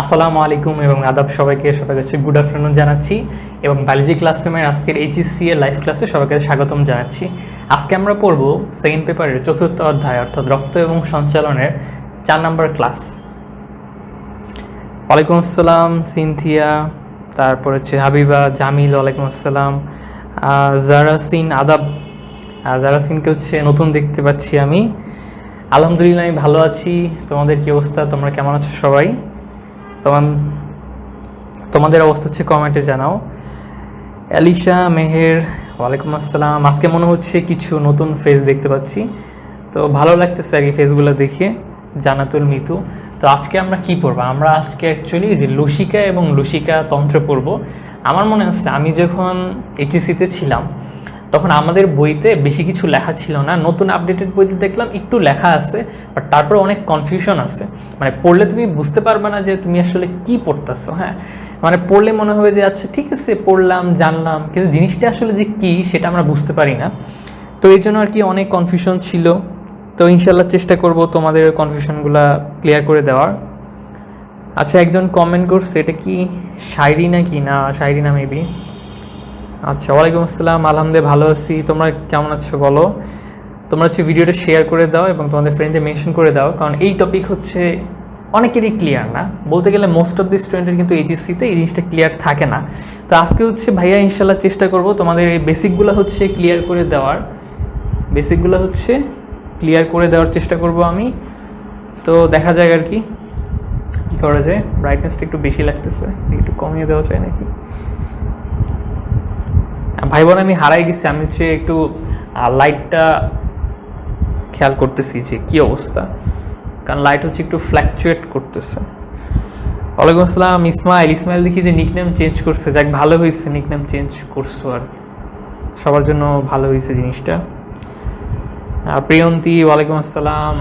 আসসালামু আলাইকুম এবং আদাব সবাইকে হচ্ছে গুড আফটারনুন জানাচ্ছি এবং বায়োলজি ক্লাসরুমের আজকের এইচএসসি এর লাইভ ক্লাসে সবাইকে স্বাগতম জানাচ্ছি। আজকে আমরা পড়ব সেকেন্ড পেপারের চতুর্থ অধ্যায় অর্থাৎ রক্ত এবং সঞ্চালনের 4 নম্বর ক্লাস। ওয়ালাইকুম আসসালাম সিনথিয়া, তারপর হচ্ছে হাবিবা, জামিল, ওয়ালাইকুম আসসালাম, জারাসিন, আদাব। জারাসিনকে হচ্ছে নতুন দেখতে পাচ্ছি আমি। আলহামদুলিল্লাহ আমি ভালো আছি। তোমাদের কি অবস্থা? তোমরা কেমন আছো সবাই? তোমাদের অবস্থা হচ্ছে কমেন্টে জানাও। অ্যালিশা, মেহের, ওয়ালাইকুম আসসালাম। আজকে মনে হচ্ছে কিছু নতুন ফেস দেখতে পাচ্ছি, তো ভালো লাগতেছে আর কি ফেসগুলো দেখে। জানাতুল মিতু। তো আজকে আমরা কি পড়বো? আমরা আজকে অ্যাকচুয়ালি যে লসিকা এবং লসিকা তন্ত্র পড়বো। আমার মনে আছে আমি যখন এইচএসসিতে ছিলাম তখন আমাদের বইতে বেশি কিছু লেখা ছিল না। নতুন আপডেটেড বইতে দেখলাম একটু লেখা আছে, বাট তারপরে অনেক কনফিউশন আছে। মানে পড়লে তুমি বুঝতে পারবে না যে তুমি আসলে কি পড়তেছো। হ্যাঁ, মানে পড়লে মনে হবে যে আচ্ছা ঠিক আছে পড়লাম, জানলাম, কিন্তু জিনিসটা আসলে যে কী সেটা আমরা বুঝতে পারি না। তো এই জন্য আর কি অনেক কনফিউশন ছিল। তো ইনশাল্লাহ চেষ্টা করব তোমাদের কনফিউশনগুলো ক্লিয়ার করে দেওয়ার। আচ্ছা, একজন কমেন্ট করছে, এটা কি শায়রি নাকি? না, শায়রি না মেবি। আচ্ছা, ওয়ালাইকুম আসসালাম। আলহামদুলিল্লাহ ভালো আছি। তোমরা কেমন আছো বলো? তোমরা হচ্ছে ভিডিওটা শেয়ার করে দাও এবং তোমাদের ফ্রেন্ডদের মেনশন করে দাও, কারণ এই টপিক হচ্ছে অনেকেরই ক্লিয়ার না। বলতে গেলে মোস্ট অফ দি স্টুডেন্টের কিন্তু এইচএসসিতে এই জিনিসটা ক্লিয়ার থাকে না। তো আজকে হচ্ছে ভাইয়া ইনশাল্লাহ চেষ্টা করব তোমাদের এই বেসিকগুলো হচ্ছে ক্লিয়ার করে দেওয়ার চেষ্টা করব আমি। তো দেখা যায় আর কি কী করা যায়। ব্রাইটনেসটা একটু বেশি লাগতেছে, একটু কমিয়ে দেওয়া যায় নাকি? ভাই বোন আমি হারাই গেছি। আমি হচ্ছে একটু লাইটটা খেয়াল করতেছি যে কী অবস্থা, কারণ লাইট হচ্ছে একটু ফ্ল্যাকচুয়েট করতেছে। ওয়ালাইকুম আসসালাম ইসমাইল দেখি যে নিকনেম চেঞ্জ করছে। যাক, ভালো হয়েছে নিকনেম চেঞ্জ করছো, আর সবার জন্য ভালো হয়েছে জিনিসটা। প্রিয়ন্তী, ওয়ালাইকুম আসসালাম।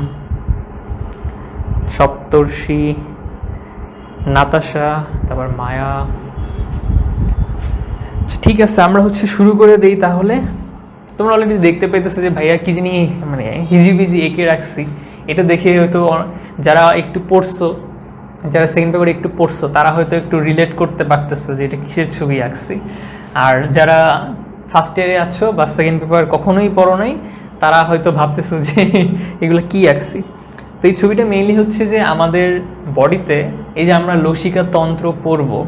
সপ্তর্ষি, নাতাশা, তারপর মায়া। ঠিক আছে, আমরা হচ্ছে শুরু করে দেই তাহলে। তোমরা অলরেডি দেখতে পাইতেছো যে ভাইয়া কি জানি মানে হিজিবিজি এঁকে রাখছি। এটা দেখে হয়তো যারা একটু পড়ছো, যারা সেকেন্ড পেপারে একটু পড়ছো, তারা হয়তো একটু রিলেট করতে পারতেছো যে এটা কিসের ছবি আঁকছি। আর যারা ফার্স্ট ইয়ারে আছো বা সেকেন্ড পেপার কখনোই পড়ো নাই, তারা হয়তো ভাবতেছো যে এগুলো কি আঁকছি। তো এই ছবিটা মেইনলি হচ্ছে যে আমাদের বডিতে এই যে আমরা লসিকা তন্ত্র পড়বো,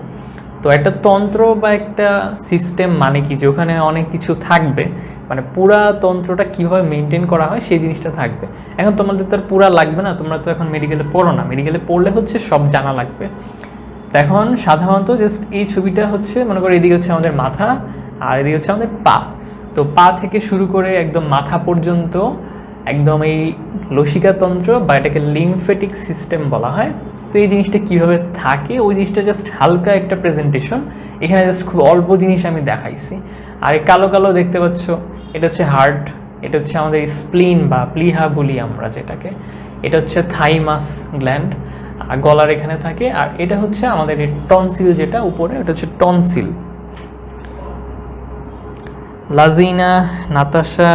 তো একটা তন্ত্র বা একটা সিস্টেম মানে কি, যে ওখানে অনেক কিছু থাকবে, মানে পুরা তন্ত্রটা কীভাবে মেনটেন করা হয় সেই জিনিসটা থাকবে। এখন তোমাদের তো আর পুরা লাগবে না, তোমরা তো এখন মেডিকেলে পড়ো না। মেডিকেলে পড়লে হচ্ছে সব জানা লাগবে। তো এখন সাধারণত জাস্ট এই ছবিটা হচ্ছে মনে করো এদিকে হচ্ছে আমাদের মাথা আর এদিকে হচ্ছে আমাদের পা। তো পা থেকে শুরু করে একদম মাথা পর্যন্ত একদম এই লসিকাতন্ত্র বা এটাকে লিমফেটিক সিস্টেম বলা হয়। তো এই জিনিসটা কীভাবে থাকে ওই জিনিসটা জাস্ট হালকা একটা প্রেজেন্টেশন, এখানে জাস্ট খুব অল্প জিনিস আমি দেখাইছি। আর এই কালো কালো দেখতে পাচ্ছ, এটা হচ্ছে হার্ট, এটা হচ্ছে আমাদের স্প্লিন বা প্লিহা বলি আমরা যেটাকে, এটা হচ্ছে থাইমাস গ্ল্যান্ড আর গলার এখানে থাকে। আর এটা হচ্ছে আমাদের এই টনসিল যেটা উপরে, এটা হচ্ছে টনসিল। লাজিনা, নাতাশা,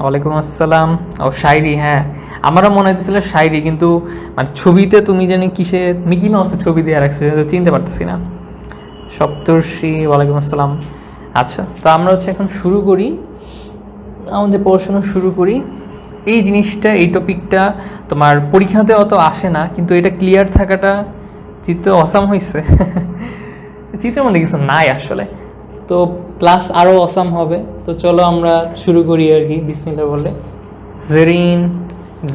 ওয়ালাইকুম আসসালাম। ও শায়রি, হ্যাঁ আমারও মনে হচ্ছিল শায়রি, কিন্তু মানে ছবিতে তুমি জানি কিসে মিকি মাউসের ছবি দিয়ে রাখছো, চিনতে পারতেছি না। সপ্তর্ষি, ওয়ালাইকুম আসসালাম। আচ্ছা, তো আমরা হচ্ছে এখন শুরু করি, আমাদের পড়াশোনা শুরু করি। এই জিনিসটা, এই টপিকটা তোমার পরীক্ষাতে অত আসে না, কিন্তু এটা ক্লিয়ার থাকাটা চিত্র অসাম হয়েছে। চিত্রের মধ্যে কিছু নাই আসলে, তো ক্লাস আরও অসাম হবে। তো চলো আমরা শুরু করি আর কি বিসমিল্লাহ বলে। জেরিন,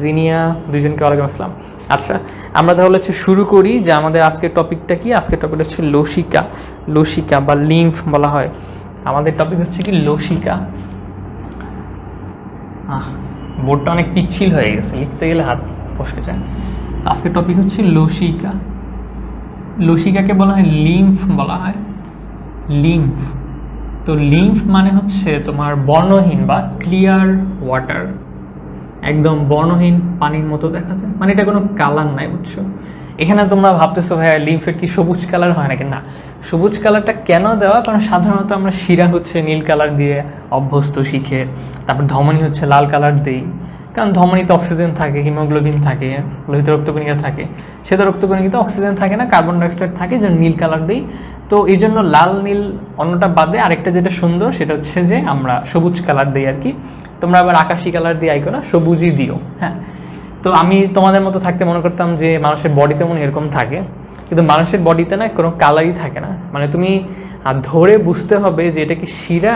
জিনিয়া, দুজনকে ওয়ালাইকুম আসসালাম। আচ্ছা, আমরা তাহলে হচ্ছে শুরু করি যে আমাদের আজকের টপিকটা কি। আজকের টপিকটা হচ্ছে লসিকা বা লিম্ফ বলা হয়। আমাদের টপিক হচ্ছে কি লসিকা। বোর্ডটা অনেক পিচ্ছিল হয়ে গেছে, লিখতে গেলে হাত ফসকে যায়। আজকের টপিক হচ্ছে লসিকাকে বলা হয় লিম্ফ বলা হয়, লিম্ফ। তো লিম্ফ মানে হচ্ছে তোমার বর্ণহীন বা ক্লিয়ার ওয়াটার, একদম বর্ণহীন পানির মতো দেখা যায়, মানে এটা কোনো কালার নাই, বুঝছো? এখানে তোমরা ভাবতেছো ভাইয়া লিম্ফের কি সবুজ কালার হয় নাকি? না, সবুজ কালারটা কেন দেওয়া, কারণ সাধারণত আমরা শিরা হচ্ছে নীল কালার দিয়ে অভ্যস্ত শিখে, তারপর ধমনী হচ্ছে লাল কালার দিই, কারণ ধমনীতে অক্সিজেন থাকে, হিমোগ্লোবিন থাকে, লোহিত রক্তকণিকা থাকে। শ্বেত রক্তকণিকাতে অক্সিজেন থাকে না, কার্বন ডাইঅক্সাইড থাকে, যেন নীল কালার দিই। তো এই জন্য লাল নীল অন্যটা বাদে আরেকটা যেটা সুন্দর সেটা হচ্ছে যে আমরা সবুজ কালার দিই আর কি। তোমরা আবার আকাশি কালার দিয়ে আইকো না, সবুজই দিও। হ্যাঁ, তো আমি তোমাদের মতো থাকতে মনে করতাম যে মানুষের বডিতে মনে এরকম থাকে, কিন্তু মানুষের বডিতে না কোনো কালারই থাকে না। মানে তুমি ধরে বুঝতে হবে যে এটা কি শিরা,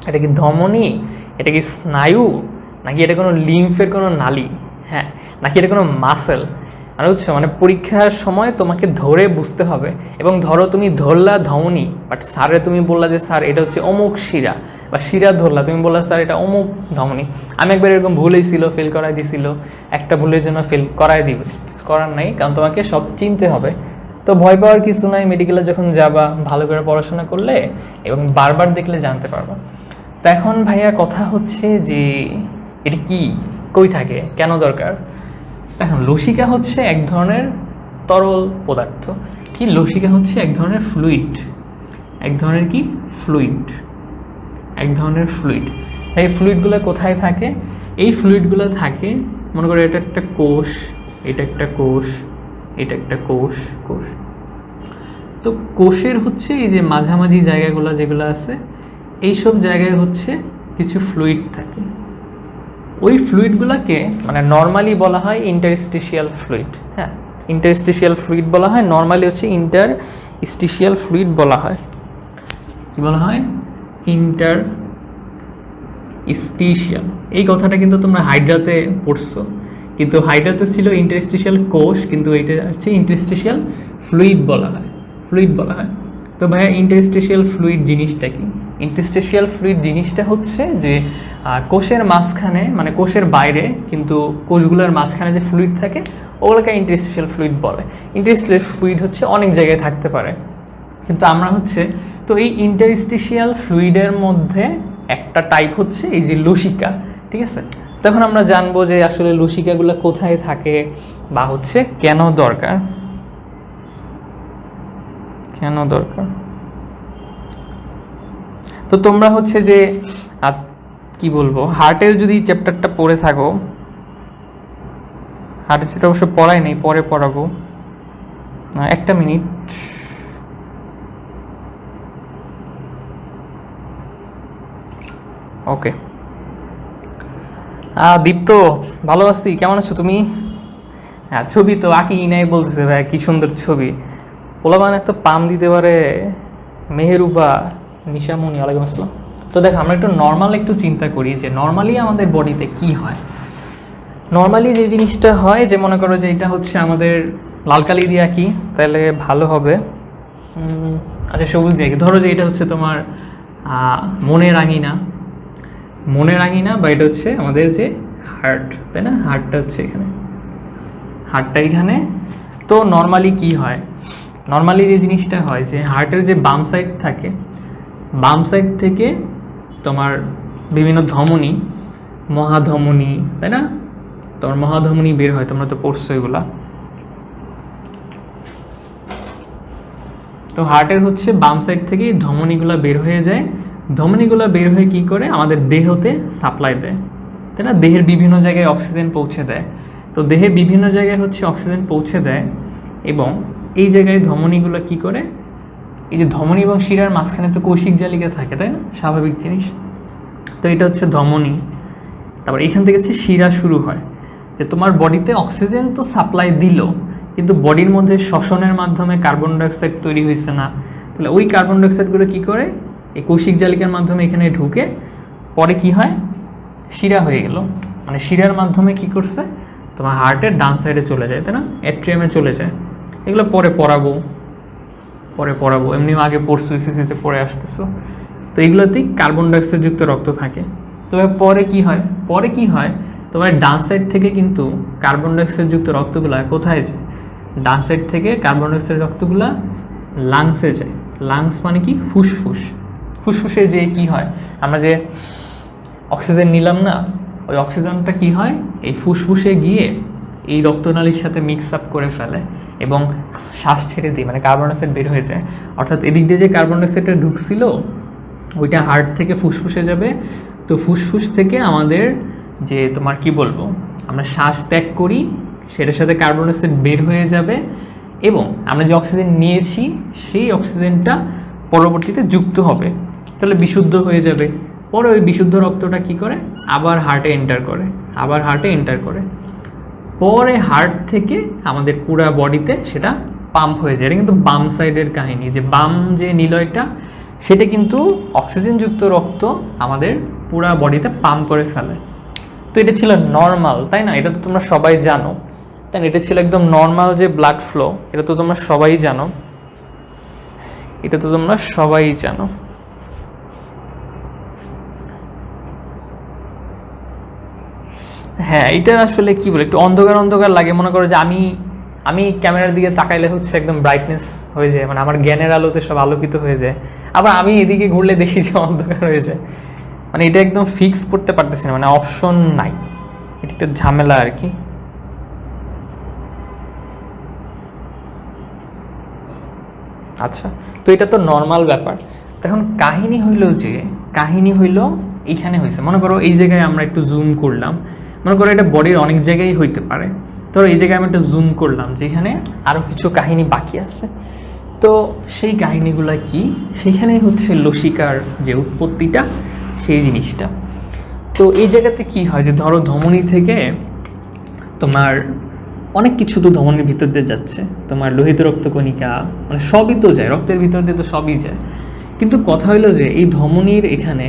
এটা কি ধমনী, এটা কি স্নায়ু, নাকি এটা কোনো লিম্ফের কোনো নালী, হ্যাঁ, নাকি এটা কোনো মাসেল। আর বুঝছো, মানে পরীক্ষার সময় তোমাকে ধরে বুঝতে হবে। এবং ধরো তুমি ধরলা ধমনী, বাট স্যারে তুমি বললা যে স্যার এটা হচ্ছে অমুক শিরা, বা শিরা ধরলা, তুমি বললা স্যার এটা অমুক ধমনী। আমি একবার এরকম ভুলেই ছিল, ফেল করাই দিছিল, একটা ভুলের জন্য ফেল করাই দিবে, কিছু করার নাই, কারণ তোমাকে সব চিনতে হবে। তো ভয় পাওয়ার কিছু নাই, মেডিকেলে যখন যাবা ভালো করে পড়াশোনা করলে এবং বারবার দেখলে জানতে পারবা। তো এখন ভাইয়া কথা হচ্ছে যে এটা কি, কই থাকে, কেন দরকার। এখন লসিকা হচ্ছে এক ধরনের তরল পদার্থ। কি, লসিকা হচ্ছে এক ধরনের ফ্লুইড, এক ধরনের কি ফ্লুইড, এক ধরনের ফ্লুইড। এই ফ্লুইডগুলো কোথায় থাকে? এই ফ্লুইডগুলো থাকে, মনে করো এটা একটা কোষ, এটা একটা কোষ, এটা একটা কোষ, কোষ। তো কোষের হচ্ছে এই যে মাঝামাঝি জায়গাগুলো যেগুলো আছে, এইসব জায়গায় হচ্ছে কিছু ফ্লুইড থাকে। ওই ফ্লুইডগুলোকে মানে নর্মালি বলা হয় ইন্টারস্টিশিয়াল ফ্লুইড। হ্যাঁ, ইন্টারস্টিশিয়াল ফ্লুইড বলা হয়, নর্মালি হচ্ছে ইন্টারস্টিশিয়াল ফ্লুইড বলা হয়। কি বলা হয়? ইন্টারস্টিশিয়াল। এই কথাটা কিন্তু তোমরা হাইড্রাতে পড়ছো, কিন্তু হাইড্রাতে ছিল ইন্টারস্টিশিয়াল কোষ, কিন্তু এটা হচ্ছে ইন্টারস্টিশিয়াল ফ্লুইড বলা হয়, ফ্লুইড বলা হয়। তো ভাইয়া ইন্টারস্টিশিয়াল ফ্লুইড জিনিসটা কি? ইন্টারস্টিশিয়াল ফ্লুইড জিনিসটা হচ্ছে যে কোষের মাঝখানে, মানে কোষের বাইরে কিন্তু কোষগুলোর মাঝখানে যে ফ্লুইড থাকে ওগুলোকে ইন্টারস্টিশিয়াল ফ্লুইড বলে। ইন্টারস্টিশিয়াল ফ্লুইড হচ্ছে অনেক জায়গায় থাকতে পারে, কিন্তু আমরা হচ্ছে তো এই ইন্টারস্টিশিয়াল ফ্লুইডের মধ্যে একটা টাইপ হচ্ছে এই যে লসিকা, ঠিক আছে। তখন আমরা জানবো যে আসলে লসিকাগুলো কোথায় থাকে বা হচ্ছে কেন দরকার, কেন দরকার। তো তোমরা হচ্ছে যে কি বলবো, হার্টের যদি চ্যাপ্টারটা পড়ে থাকো, হার্টের চ্যাপ্টার অবশ্য পড়াই নেই, পরে পড়াবো। একটা মিনিট, ওকে। দীপ্ত, ভালো আছি, কেমন আছো তুমি? হ্যাঁ, ছবি তো আঁকি নাই বলতেছে ভাই, কি সুন্দর ছবি। পোলাপান এত পাম দিতে পারে। মেহেরুবা, নিশামণি, ওয়ালাইকুম আসসালাম। তো দেখো, আমরা একটু নর্মাল একটু চিন্তা করি যে নর্মালি আমাদের বডিতে কি হয়। নর্মালি যে জিনিসটা হয়, যে মনে করো যে এটা হচ্ছে আমাদের লাল কালি দিয়ে আঁকি তাহলে ভালো হবে। আচ্ছা, সবুজ দিয়ে আঁকি। ধরো যে এটা হচ্ছে তোমার মনের আঙিনা, মনের আঙিনা, বা এটা হচ্ছে আমাদের যে হার্ট, তাই না? হার্টটা হচ্ছে এখানে, হার্টটা এখানে। তো নর্মালি কি হয়, নর্মালি যে জিনিসটা হয় যে হার্টের যে বাম সাইড থাকে, বাম সাইড থেকে তোমার বিভিন্ন ধমনী, মহাধমনী, তাই না? তোমার মহাধমনী বের হয়, তোমরা তো পড়ছো এগুলা। তো হার্টের হচ্ছে বাম সাইড থেকে ধমনীগুলো বের হয়ে যায়। ধমনীগুলো বের হয়ে কি করে, আমাদের দেহতে সাপ্লাই দেয়, তাই না? দেহের বিভিন্ন জায়গায় অক্সিজেন পৌঁছে দেয়। তো দেহের বিভিন্ন জায়গায় হচ্ছে অক্সিজেন পৌঁছে দেয়, এবং এই জায়গায় ধমনীগুলো কি করে, এই যে ধমনী এবং শিরার মাঝখানে তো কৌশিক জালিকা থাকে, তাই না? স্বাভাবিক জিনিস। তো এটা হচ্ছে ধমনী। তারপর এখান থেকে হচ্ছে শিরা শুরু হয়। যে তোমার বডিতে অক্সিজেন তো সাপ্লাই দিল, কিন্তু বডির মধ্যে শ্বসনের মাধ্যমে কার্বন ডাইঅক্সাইড তৈরি হয়েছে না, তাহলে ওই কার্বন ডাইঅক্সাইডগুলো কী করে এই কৌশিক জালিকার মাধ্যমে এখানে ঢুকে পরে কি হয়, শিরা হয়ে গেল। মানে শিরার মাধ্যমে কি করছে, তোমার হার্টের ডান সাইডে চলে যায়, তাই না? অ্যাট্রিয়ামে চলে যায়। এগুলো পরে পড়াবো, পরে পড়াবো, এমনিও আগে পড়ছো, এসএসসিতে পড়ে আসতেছো। তো এগুলোতেই কার্বন ডাইঅক্সাইড যুক্ত রক্ত থাকে। তবে পরে কি হয়, পরে কি হয়, তোমার ডান সাইড থেকে কিন্তু কার্বন ডাইঅক্সাইড যুক্ত রক্তগুলা কোথায় যায়, ডান সাইড থেকে কার্বন ডাইঅক্সাইড রক্তগুলা লাংসে যায়। লাংস মানে কি, ফুসফুস। ফুসফুসে যে কি হয়, আমরা যে অক্সিজেন নিলাম না, ওই অক্সিজেনটা কি হয়, এই ফুসফুসে গিয়ে এই রক্তনালীর সাথে মিক্স আপ করে ফেলে এবং শ্বাস ছেড়ে দিই, মানে কার্বন ডাইঅক্সাইড বের হয়ে যায়। অর্থাৎ এদিক দিয়ে যে কার্বন ডাইঅক্সাইডটা ঢুকছিল ওইটা হার্ট থেকে ফুসফুসে যাবে। তো ফুসফুস থেকে আমাদের যে তোমার কি বলবো, আমরা শ্বাস ত্যাগ করি, সেটার সাথে কার্বন ডাই অক্সাইড বের হয়ে যাবে, এবং আমরা যে অক্সিজেন নিয়েছি সেই অক্সিজেনটা পরবর্তীতে যুক্ত হবে, তাহলে বিশুদ্ধ হয়ে যাবে। পরে ওই বিশুদ্ধ রক্তটা কি করে, আবার হার্টে এন্টার করে, আবার হার্টে এন্টার করে, পরে হার্ট থেকে আমাদের পুরা বডিতে সেটা পাম্প হয়ে যায়। এটা কিন্তু বাম সাইডের কাহিনী, যে বাম যে নিলয়টা সেটা কিন্তু অক্সিজেনযুক্ত রক্ত আমাদের পুরা বডিতে পাম্প করে ফেলে। তো এটা ছিল নর্মাল, তাই না? এটা তো তোমরা সবাই জানো, তাই না? এটা ছিল একদম নর্মাল যে ব্লাড ফ্লো, এটা তো তোমরা সবাই জানো, এটা তো তোমরা সবাই জানো। হ্যাঁ, এটা আসলে কি বলে, একটু অন্ধকার অন্ধকার লাগে। মনে করো যে আমি ক্যামেরার দিকে তাকাইলে হচ্ছে একদম ব্রাইটনেস হয়ে যায়, মানে আমার জ্ঞানের আলোতে সব আলোকিত হয়ে যায়, আবার আমি এদিকে ঘুরলে দেখি যে অন্ধকার হয়ে যায়। মানে এটা একদম ফিক্স করতে পারতেছি না, মানে অপশন নাই, এটা একটা ঝামেলা আর কি। আচ্ছা, তো এটা তো নর্মাল ব্যাপার। এখন কাহিনী হইল এইখানে হয়েছে। মনে করো এই জায়গায় আমরা একটু জুম করলাম, মনে করো এটা বডির অনেক জায়গায় হইতে পারে, ধরো এই জায়গায় আমি একটু জুম করলাম যে এখানে আরও কিছু কাহিনী বাকি আছে। তো সেই কাহিনীগুলো কি, সেইখানেই হচ্ছে লসিকার যে উৎপত্তিটা, সেই জিনিসটা। তো এই জায়গাতে কি হয় যে ধরো ধমনী থেকে তোমার অনেক কিছু তো ধমনীর ভিতর দিয়ে যাচ্ছে, তোমার লোহিত রক্তকণিকা, মানে সবই তো যায়, রক্তের ভিতর দিয়ে তো সবই যায়। কিন্তু কথা হইলো যে এই ধমনীর এখানে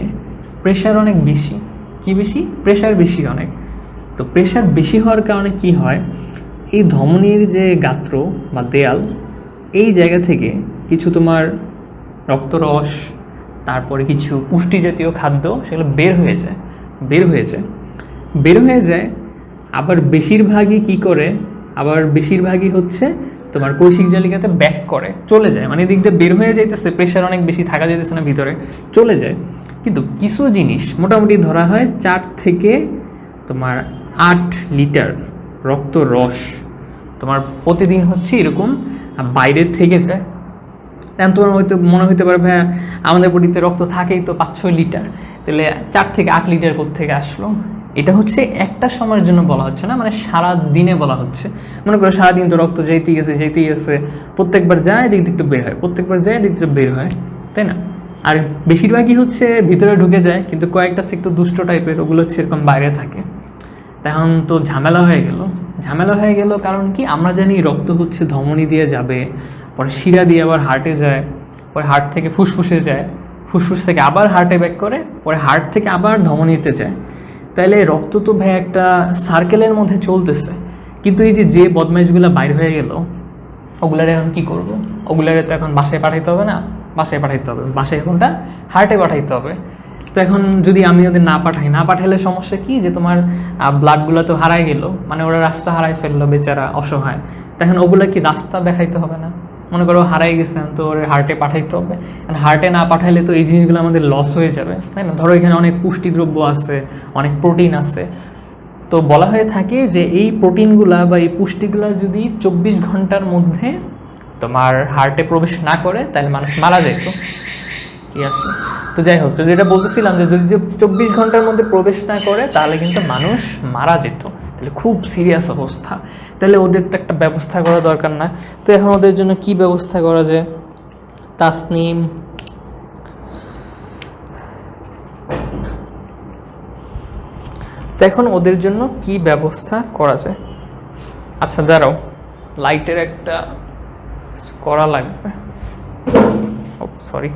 প্রেশার অনেক বেশি। কি বেশি? প্রেশার বেশি অনেক। তো প্রেশার বেশি হওয়ার কারণে কি হয়, এই ধমনীর যে গাত্র বা দেয়াল, এই জায়গা থেকে কিছু তোমার রক্তরস, তারপরে কিছু পুষ্টি জাতীয় খাদ্য, সেগুলো বের হয়ে যায়। আবার বেশিরভাগই হচ্ছে তোমার কৈশিক জালিকাতে ব্যাক করে চলে যায়, মানে এদিক দিয়ে বের হয়ে যাইতেছে, প্রেশার অনেক বেশি থাকা যাইতেছে না, ভিতরে চলে যায়। কিন্তু কিছু জিনিস মোটামুটি ধরা হয় 4 থেকে তোমার 8 লিটার রক্ত রস তোমার প্রতিদিন হচ্ছে এরকম বাইরের থেকে যায়। এখন তোমার হয়তো মনে হইতে পারে, ভাইয়া আমাদের বডিতে রক্ত থাকেই তো 5-6 লিটার, তাহলে 4 থেকে 8 লিটার কোত্থেকে আসলো? এটা হচ্ছে একটা সময়ের জন্য বলা হচ্ছে না, মানে সারা দিনে বলা হচ্ছে। মনে করো সারাদিন তো রক্ত যেতেই গেছে, প্রত্যেকবার যায় দিক দিকটা বের হয়, তাই না? আর বেশিরভাগই হচ্ছে ভিতরে ঢুকে যায়, কিন্তু কয়েকটা একটু দুষ্ট টাইপের, ওগুলো হচ্ছে এরকম বাইরে থাকে। তখন তো ঝামেলা হয়ে গেল। কারণ কি, আমরা জানি রক্ত হচ্ছে ধমনী দিয়ে যাবে, পরে শিরা দিয়ে আবার হার্টে যায়, পরে হার্ট থেকে ফুসফুসে যায়, ফুসফুস থেকে আবার হার্টে ব্যাক করে, পরে হার্ট থেকে আবার ধমনীতে যায়। তাইলে রক্ত তো ভাই একটা সার্কেলের মধ্যে চলতেছে। কিন্তু এই যে বদমাইশগুলো বাইর হয়ে গেল, ওগুলার এখন কি করব? ওগুলারে তো এখন বাসায় পাঠাইতে হবে, বাসায় কোনটা, হার্টে পাঠাইতে হবে। তো এখন যদি আমি ওদের না পাঠাইলে সমস্যা কি, যে তোমার ব্লাডগুলো তো হারাই গেল, মানে ওরা রাস্তা হারাই ফেললো, বেচারা অসহায়। তখন ওগুলা কি রাস্তা দেখাইতে হবে না? মনে করো হারাই গেছেন, তো ওর হার্টে পাঠাইতে হবে। হার্টে না পাঠাইলে তো এই জিনিসগুলো আমাদের লস হয়ে যাবে, তাই না? ধরো এখানে অনেক পুষ্টিদ্রব্য আছে, অনেক প্রোটিন আছে। তো বলা হয়ে থাকে যে এই প্রোটিনগুলা বা এই পুষ্টিগুলা যদি 24 ঘন্টার মধ্যে তোমার হার্টে প্রবেশ না করে, তাহলে মানুষ মারা যেত। কি আছে, তো যাই হোক, তো যেটা বলতেছিলাম যে যদি 24 ঘন্টার মধ্যে প্রবেশ না করে, তাহলে কিন্তু মানুষ মারা যেত, তাহলে খুব সিরিয়াস অবস্থা। তাহলে ওদের তো একটা ব্যবস্থা করা দরকার না? তো এখন ওদের জন্য কি ব্যবস্থা করা যায়? তাসনিম, তো এখন ওদের জন্য কি ব্যবস্থা করা যায়? আচ্ছা দাঁড়াও, লাইটের একটা করা লাগবে। ও সরি,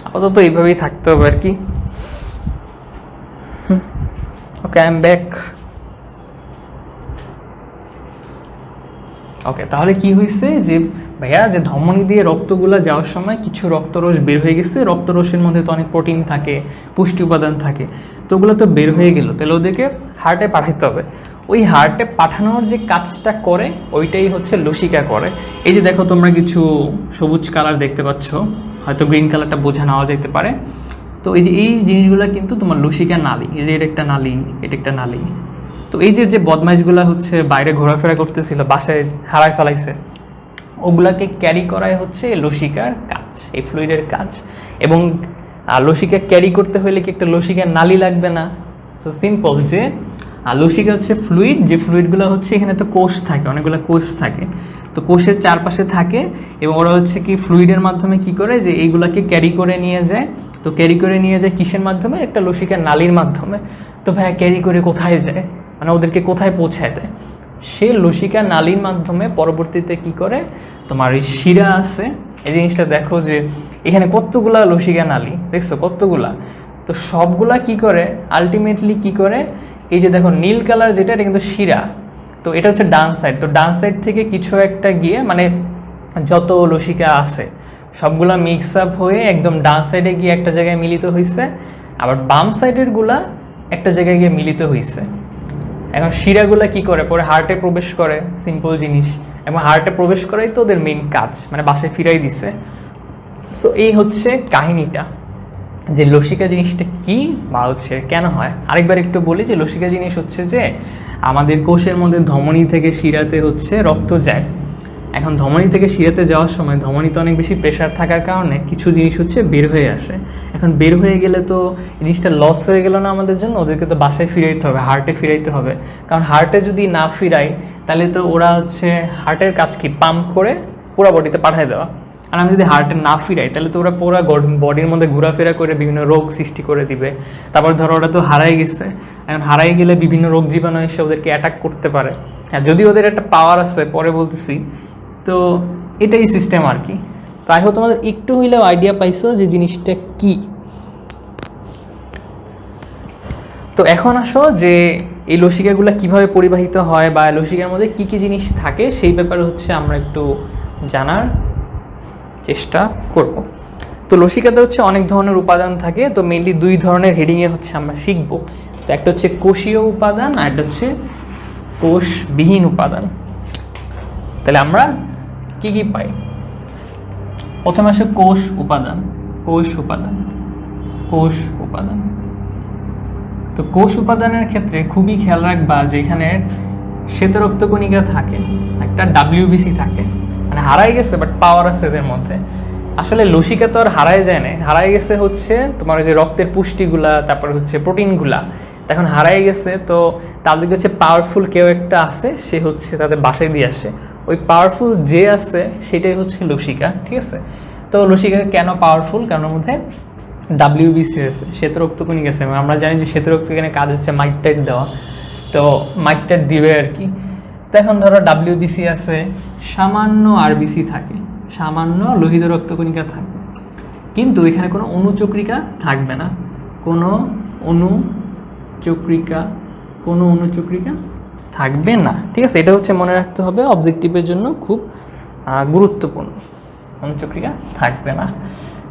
আপাতত এইভাবেই থাকতে হবে আর কি। ওকে, আই এম ব্যাক। ওকে, তাহলে কি হয়েছে যে ভাইয়া, যে ধমনী দিয়ে রক্তগুলো যাওয়ার সময় কিছু রক্তরস বের হয়ে গেছে, রক্তরসের মধ্যে তো অনেক প্রোটিন থাকে, পুষ্টি উপাদান থাকে, তো ওগুলো তো বের হয়ে গেল, তাহলে ওদেরকে হার্টে পাঠাতে হবে। ওই হার্টে পাঠানোর যে কাজটা করে ওইটাই হচ্ছে লসিকা করে। এই যে দেখো তোমরা কিছু সবুজ কালার দেখতে পাচ্ছ, হয়তো গ্রিন কালারটা বোঝা নেওয়া যেতে পারে। তো এই যে এই জিনিসগুলো কিন্তু তোমার লসিকা নালী, এই যে এটা একটা নালী, এটা একটা নালী। তো এই যে বদমাইশগুলো হচ্ছে বাইরে ঘোরাফেরা করতেছিল, বাসায় হারায় ফেলাইছে, ওগুলাকে ক্যারি করাই হচ্ছে লসিকার কাজ, এই ফ্লুইডের কাজ। এবং লসিকা ক্যারি করতে হলে কি একটা লসিকার নালী লাগবে না? সো সিম্পল, যে লসিকা হচ্ছে ফ্লুইড, যে ফ্লুইডগুলো হচ্ছে এখানে তো কোষ থাকে, অনেকগুলো কোষ থাকে, তো কোষের চারপাশে থাকে এবং ওরা হচ্ছে কি ফ্লুইডের মাধ্যমে কি করে যে এইগুলাকে ক্যারি করে নিয়ে যায়। তো ক্যারি করে নিয়ে যায় কিসের মাধ্যমে? একটা লসিকার নালীর মাধ্যমে। তো ভাইয়া ক্যারি করে কোথায় যায়, মানে ওদেরকে কোথায় পৌঁছায় দেয়? সে লসিকা নালীর মাধ্যমে পরবর্তীতে কি করে, তোমার এই শিরা আছে, এই জিনিসটা দেখো যে এখানে কতগুলা লসিকা নালী দেখছো, কতগুলা। তো সবগুলা কি করে আলটিমেটলি কি করে, এই যে দেখো নীল কালার যেটা, এটা কিন্তু শিরা। তো এটা হচ্ছে ডান সাইড, তো ডান সাইড থেকে কিছু একটা গিয়ে, মানে যত লসিকা আছে সবগুলা মিক্স আপ হয়ে একদম ডান সাইডে গিয়ে একটা জায়গায় মিলিত হয়েছে, আবার বাম সাইডের গুলা একটা জায়গায় গিয়ে মিলিত হয়েছে। এখন শিরাগুলা কি করে, পরে হার্টে প্রবেশ করে, সিম্পল জিনিস, এবং হার্টে প্রবেশ করাই তো ওদের মেইন কাজ, মানে বাসায় ফিরাই দিছে। সো এই হচ্ছে কাহিনীটা, যে লসিকা জিনিসটা কি বা হচ্ছে কেন হয়। আরেকবার একটু বলি যে লসিকা জিনিস হচ্ছে যে আমাদের কোষের মধ্যে ধমনী থেকে শিরাতে হচ্ছে রক্ত যায়। এখন ধমনী থেকে শিরাতে যাওয়ার সময় ধমনীতে অনেক বেশি প্রেশার থাকার কারণে কিছু জিনিস হচ্ছে বের হয়ে আসে। এখন বের হয়ে গেলে তো জিনিসটা লস হয়ে গেল না আমাদের জন্য, ওদেরকে তো বাসায় ফিরাইতে হবে, হার্টে ফিরাইতে হবে। কারণ হার্টে যদি না ফিরাই তাহলে তো ওরা হচ্ছে হার্টের কাজ কি পাম্প করে পুরো বডিতে পাঠিয়ে দেওয়া। আর আমি যদি হার্টে না ফিরাই তাহলে তো ওরা পুরো বডির মধ্যে ঘোরাফেরা করে বিভিন্ন রোগ সৃষ্টি করে দিবে। তারপর ধরো ওরা তো হারাই গেছে, এখন হারাই গেলে বিভিন্ন রোগ জীবাণু এসে ওদেরকে অ্যাটাক করতে পারে। হ্যাঁ, যদি ওদের একটা পাওয়ার আছে, পরে বলতেছি। তো এটাই সিস্টেম আর কি। তো আই হোপ তোমাদের একটু হইলেও আইডিয়া পাইছো যে জিনিসটা কি। তো এখন আসো যে এই লসিকাগুলো কিভাবে পরিবাহিত হয় বা লসিকার মধ্যে কি কি জিনিস থাকে সেই ব্যাপারে হচ্ছে আমরা একটু জানার চেষ্টা করব। তো লসিকাতে হচ্ছে অনেক ধরনের উপাদান থাকে, তো মেইনলি দুই ধরনের হেডিংয়ে হচ্ছে আমরা শিখব। তো একটা হচ্ছে কোষীয় উপাদান আর একটা হচ্ছে কোষবিহীন উপাদান। তাহলে আমরা কি কি পাই? প্রথমে আসে কোষ উপাদান। কোষ উপাদান, কোষ উপাদান। তো কোষ উপাদানের ক্ষেত্রে খুবই খেয়াল রাখবা যে এখানে শ্বেত রক্তকণিকা থাকে, একটা WBC থাকে, মানে হারাই গেছে বাট পাওয়ার আছে এদের মধ্যে। আসলে লসিকা তো আর হারাই যায় না, হারাই গেছে হচ্ছে তোমার যে রক্তের পুষ্টিগুলা, তারপর হচ্ছে প্রোটিনগুলা এখন হারাই গেছে। তো তাদেরকে হচ্ছে পাওয়ারফুল কেউ একটা আছে, সে হচ্ছে তাদের বাসায় দিয়ে আসে। ওই পাওয়ারফুল যে আছে সেটাই হচ্ছে লসিকা, ঠিক আছে? তো লসিকা কেন পাওয়ারফুল? কারণ ওর মধ্যে WBC আছে, শ্বেত রক্তকণিকা আছে। আমরা জানি যে শ্বেত রক্তকণিকার কাজ হচ্ছে মাইকটাইট দেওয়া, তো মাইকটাইট দিবে আর কি। তো এখন ধরো WBC আছে, সামান্য RBC থাকে, সামান্য লোহিত রক্তকণিকা থাকবে, কিন্তু এখানে কোনো অনুচক্রিকা থাকবে না, কোনো অনুচক্রিকা থাকবে না, ঠিক আছে? এটা হচ্ছে মনে রাখতে হবে, অবজেক্টিভের জন্য খুব গুরুত্বপূর্ণ, অনুচক্রিকা থাকবে না।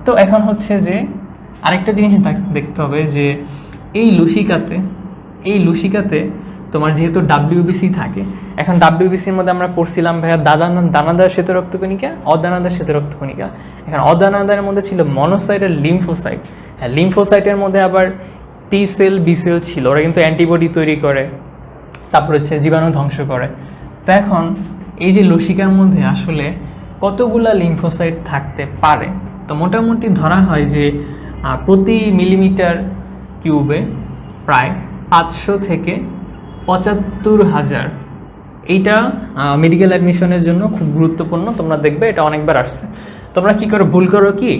তো এখন হচ্ছে যে আরেকটা জিনিস দেখতে হবে যে এই লসিকাতে তোমার যেহেতু WBC থাকে, এখন WBCর মধ্যে আমরা পড়ছিলাম ভাইয়া দানাদার শ্বেত রক্তকণিকা, অদানাদার শ্বেত রক্তকণিকা। এখন অদানাদারের মধ্যে ছিল মনোসাইট আর লিম্ফোসাইট। হ্যাঁ, লিম্ফোসাইটের মধ্যে আবার T সেল, B সেল ছিল, ওরা কিন্তু অ্যান্টিবডি তৈরি করে, তারপর হচ্ছে জীবাণু ধ্বংস করে। তো এখন এই যে লসিকার মধ্যে আসলে কতগুলা লিম্ফোসাইট থাকতে পারে? তো মোটামুটি ধরা হয় যে প্রতি মিলিমিটার কিউবে প্রায় 500 থেকে 75,000। এইটা মেডিকেল অ্যাডমিশনের জন্য খুব গুরুত্বপূর্ণ, তোমরা দেখবে এটা অনেকবার আসছে। তোমরা কী করো, ভুল করো কি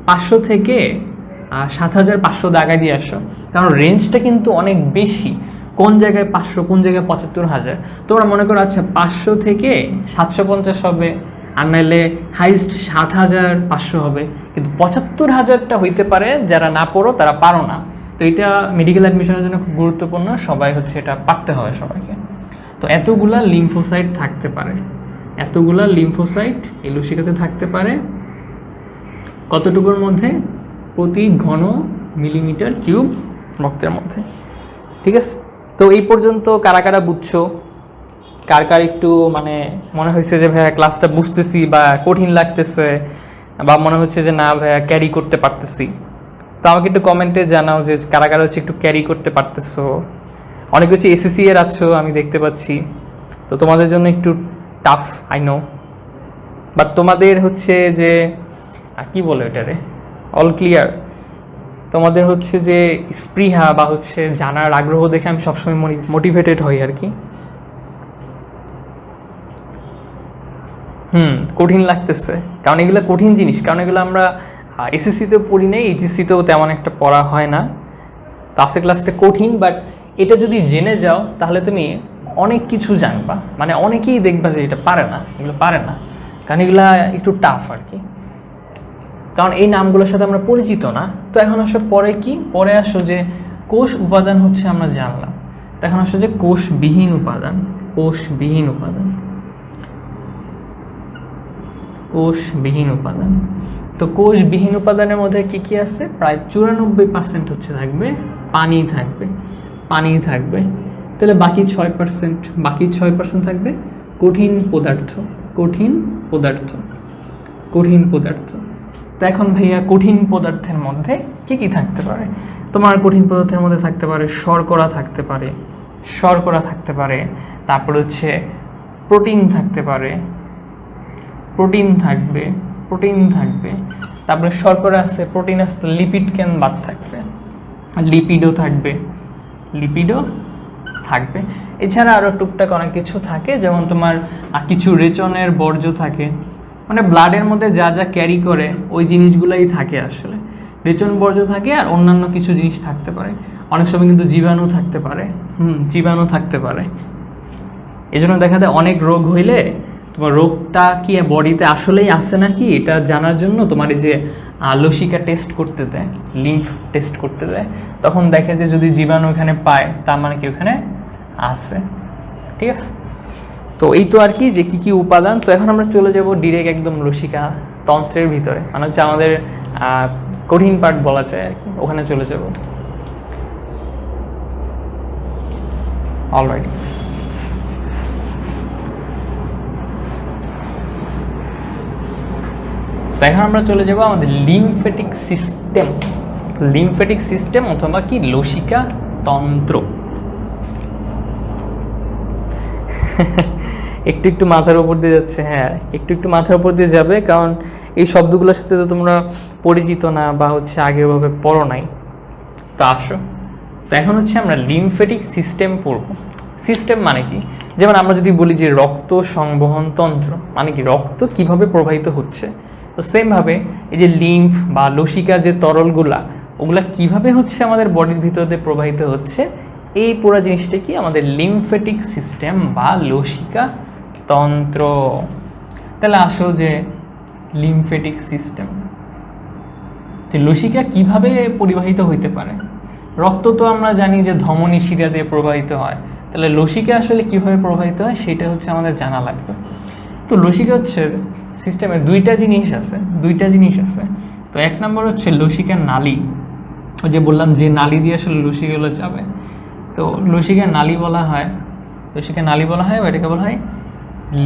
500 থেকে 7,500 দাগায় দিয়ে আসো, কারণ রেঞ্জটা কিন্তু অনেক বেশি। কোন জায়গায় 500, কোন জায়গায় 75,000। তোমরা মনে করো আচ্ছা 500 থেকে 750 হবে, আর নাহলে হাইস্ট 7,500 হবে, কিন্তু 75,000টা হইতে পারে যারা না পড়ো তারা পারো না। তো এটা মেডিকেল অ্যাডমিশনের জন্য খুব গুরুত্বপূর্ণ, সবাই হচ্ছে এটা পারতে হবে সবাইকে। তো এতগুলা লিম্ফোসাইট থাকতে পারে, এতগুলা লিম্ফোসাইট এই লসিকাতে থাকতে পারে কতটুকুর মধ্যে? প্রতি ঘন মিলিমিটার কিউব রক্তের মধ্যে, ঠিক আছে? তো এই পর্যন্ত কারা কারা বুঝছো, কার কার একটু মানে মনে হয়েছে যে ভাইয়া ক্লাসটা বুঝতেছি বা কঠিন লাগতেছে, বা মনে হচ্ছে যে না ভাইয়া ক্যারি করতে পারতেছি, তো আমাকে একটু কমেন্টে জানাও যে কারা কারা হচ্ছে একটু ক্যারি করতে পারতেছো। অনেক হচ্ছে এসএসসি এর আছো আমি দেখতে পাচ্ছি, তো তোমাদের জন্য একটু টাফ আই নো, বাট তোমাদের হচ্ছে যে কি বলে ওটারে অল ক্লিয়ার, তোমাদের হচ্ছে যে স্পৃহা বা হচ্ছে জানার আগ্রহ দেখে আমি সবসময় মোটিভেটেড হই আর কি। কঠিন লাগতেছে কারণ এগুলো কঠিন জিনিস, কারণ এগুলো আমরা এসএসসিতেও পড়ি নেই, এইচএসসিতেও তেমন একটা পড়া হয় না। তো আজকের ক্লাসটা কঠিন, বাট এটা যদি জেনে যাও তাহলে তুমি অনেক কিছু জানবা, মানে অনেকেই দেখবা যে এটা পারে না, এগুলো পারে না, কারণ এগুলা একটু টাফ আর কি, কারণ এই নামগুলোর সাথে আমরা পরিচিত না। তো এখন আসার পরে কি, পরে আসো যে কোষ উপাদান হচ্ছে আমরা জানলাম, তো এখন আসো যে কোষবিহীন উপাদান, কোষবিহীন উপাদান, কোষবিহীন উপাদান। তো কোষবিহীন উপাদানের মধ্যে কি কি আছে, প্রায় 94% হচ্ছে থাকবে পানি, থাকবে পানি থাকবে। তাহলে বাকি 6% থাকবে কঠিন পদার্থ, কঠিন পদার্থ, কঠিন পদার্থ। তো এখন ভাইয়া কঠিন পদার্থের মধ্যে কি কি থাকতে পারে, তোমার কঠিন পদার্থের মধ্যে থাকতে পারে শর্করা থাকতে পারে, শর্করা থাকতে পারে, তারপর হচ্ছে প্রোটিন থাকতে পারে, প্রোটিন থাকবে, প্রোটিন থাকবে, তারপরে শর্করা আছে, প্রোটিন আছে, লিপিড কেন বাদ থাকবে, লিপিডও থাকবে, লিপিডও থাকবে। এছাড়া আরও টুকটাক অনেক কিছু থাকে, যেমন তোমার কিছু রেচনের বর্জ্য থাকে, মানে ব্লাডের মধ্যে যা যা ক্যারি করে ওই জিনিসগুলাই থাকে আসলে, রেচন বর্জ্য থাকে, আর অন্যান্য কিছু জিনিস থাকতে পারে। অনেক সময় কিন্তু জীবাণু থাকতে পারে, জীবাণু থাকতে পারে। এই জন্য দেখা যায় অনেক রোগ হইলে তোমার রোগটা কি বডিতে আসলেই আছে নাকি এটা জানার জন্য তোমার এই যে লসিকা টেস্ট করতে দেয়, লিম্ফ টেস্ট করতে দেয়, তখন দেখে যে যদি জীবাণু এখানে পায় তার মানে কি ওখানে আছে। ঠিক আছে, তো এই তো আর কি যে কী কী উপাদান। তো এখন আমরা চলে যাব ডিরেক্ট একদম লসিকা তন্ত্রের ভিতরে, মানে হচ্ছে আমাদের কঠিন পার্ট বলা যায় আর কি, ওখানে চলে যাব। অলরাইট, তো এখন আমরা চলে যাব আমাদের লিম্ফেটিক সিস্টেম, লিম্ফেটিক সিস্টেম অথবা কি লসিকা তন্ত্র। একটু একটু মাথার উপর দিয়ে যাচ্ছে, হ্যাঁ একটু একটু মাথার উপর দিয়ে যাবে, কারণ এই শব্দগুলোর সাথে তো তোমরা পরিচিত না বা হচ্ছে আগেভাবে পড়ো নাই। তো আসো, তো এখন হচ্ছে আমরা লিম্ফেটিক সিস্টেম পড়ব। সিস্টেম মানে কি, যেমন আমরা যদি বলি যে রক্ত সংবহন তন্ত্র, মানে কি রক্ত কিভাবে প্রবাহিত হচ্ছে, তো সেমভাবে এই যে লিম্ফ বা লসিকা যে তরলগুলা ওগুলা কিভাবে হচ্ছে আমাদের বডির ভিতর দিয়ে প্রবাহিত হচ্ছে, এই পুরো জিনিসটা কি আমাদের লিম্ফেটিক সিস্টেম বা লসিকা তন্ত্র। তাহলে আসো যে লিম্ফেটিক সিস্টেম, যে লসিকা কিভাবে পরিবাহিত হইতে পারে। রক্ত তো আমরা জানি যে ধমনী শিরা দিয়ে প্রবাহিত হয়, তাহলে লসিকা আসলে কিভাবে প্রবাহিত হয় সেটা হচ্ছে আমাদের জানা লাগবে। তো লসিকা হচ্ছে সিস্টেমে দুইটা জিনিস আছে। তো এক নম্বর হচ্ছে লসিকা নালী, ওই যে বললাম যে নালী দিয়ে আসলে লসিকাগুলো যাবে, তো লসিকা নালী বলা হয়, লসিকা নালী বলা হয়, বা এটাকে বলা হয়